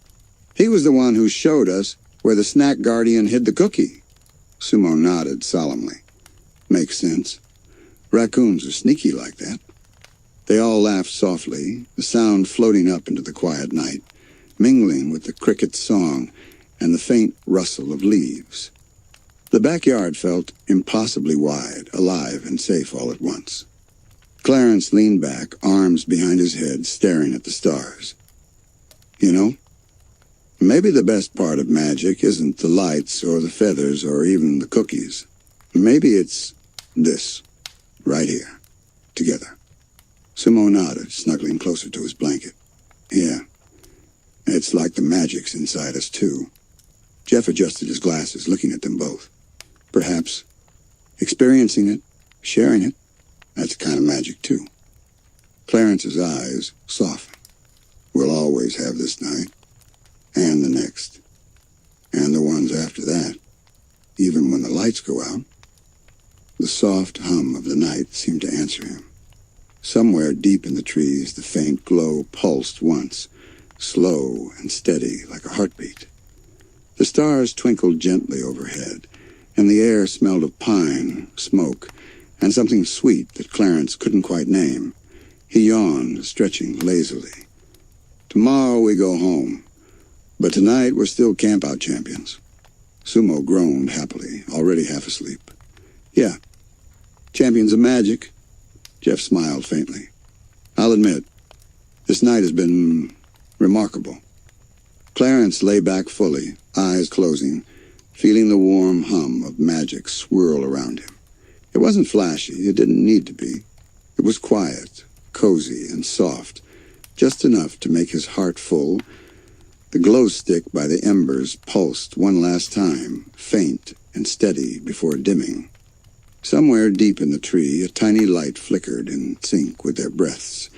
He was the one who showed us where the snack guardian hid the cookie. Sumo nodded solemnly. Makes sense. Raccoons are sneaky like that. They all laughed softly, the sound floating up into the quiet night, mingling with the cricket's song and the faint rustle of leaves. The backyard felt impossibly wide, alive and safe all at once. Clarence leaned back, arms behind his head, staring at the stars. You know, maybe the best part of magic isn't the lights or the feathers or even the cookies. Maybe it's this, right here, together. Sumo nodded, snuggling closer to his blanket. Yeah, it's like the magic's inside us, too. Jeff adjusted his glasses, looking at them both. Perhaps experiencing it, sharing it, that's a kind of magic, too. Clarence's eyes softened. We'll always have this night, and the next, and the ones after that, even when the lights go out. The soft hum of the night seemed to answer him. Somewhere deep in the trees, the faint glow pulsed once, slow and steady like a heartbeat. The stars twinkled gently overhead, and the air smelled of pine, smoke, and something sweet that Clarence couldn't quite name. He yawned, stretching lazily. Tomorrow we go home, but tonight we're still Campout champions. Sumo groaned happily, already half asleep. Yeah, champions of magic. Jeff smiled faintly. I'll admit, this night has been remarkable. Clarence lay back fully, eyes closing, feeling the warm hum of magic swirl around him. It wasn't flashy, it didn't need to be. It was quiet, cozy, and soft, just enough to make his heart full. The glow stick by the embers pulsed one last time, faint and steady before dimming. Somewhere deep in the tree, a tiny light flickered in sync with their breaths,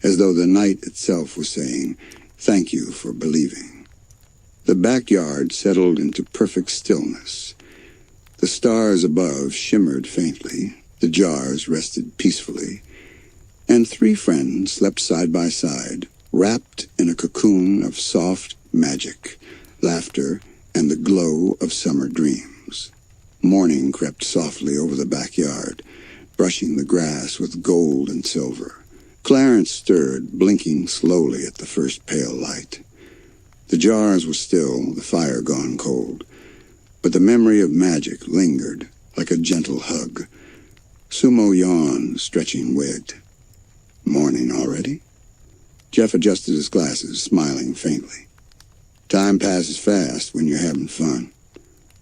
as though the night itself was saying, "Thank you for believing." The backyard settled into perfect stillness. The The stars above shimmered faintly, the jars rested peacefully, and three friends slept side by side, wrapped in a cocoon of soft magic, laughter, and the glow of summer dreams. Morning crept softly over the backyard, brushing the grass with gold and silver. Clarence stirred, blinking slowly at the first pale light. The jars were still, the fire gone cold, but the memory of magic lingered like a gentle hug. Sumo yawned, stretching wigged. Morning already? Jeff adjusted his glasses, smiling faintly. Time passes fast when you're having fun.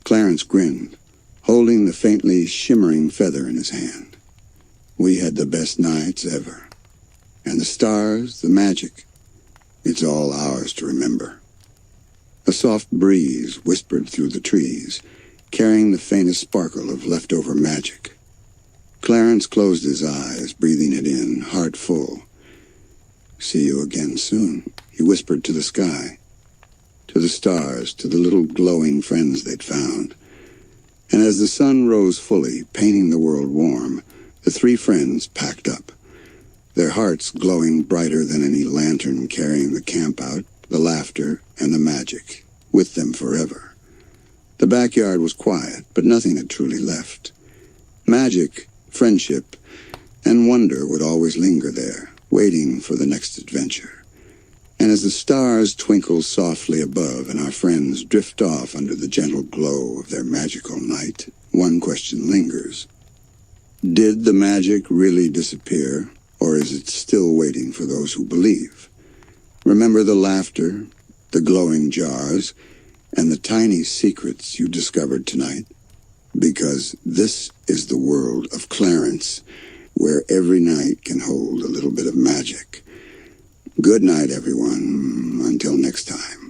Clarence grinned, holding the faintly shimmering feather in his hand. We had the best nights ever. And the stars, the magic, it's all ours to remember. A soft breeze whispered through the trees, carrying the faintest sparkle of leftover magic. Clarence closed his eyes, breathing it in, heart full. See you again soon, he whispered to the sky, to the stars, to the little glowing friends they'd found. And as the sun rose fully, painting the world warm, the three friends packed up, their hearts glowing brighter than any lantern, carrying the campout, the laughter, and the magic, with them forever. The backyard was quiet, but nothing had truly left. Magic, friendship, and wonder would always linger there, waiting for the next adventure. And as the stars twinkle softly above and our friends drift off under the gentle glow of their magical night, one question lingers. Did the magic really disappear, or is it still waiting for those who believe? Remember the laughter, the glowing jars, and the tiny secrets you discovered tonight? Because this is the world of Clarence, where every night can hold a little bit of magic. Good night, everyone. Until next time.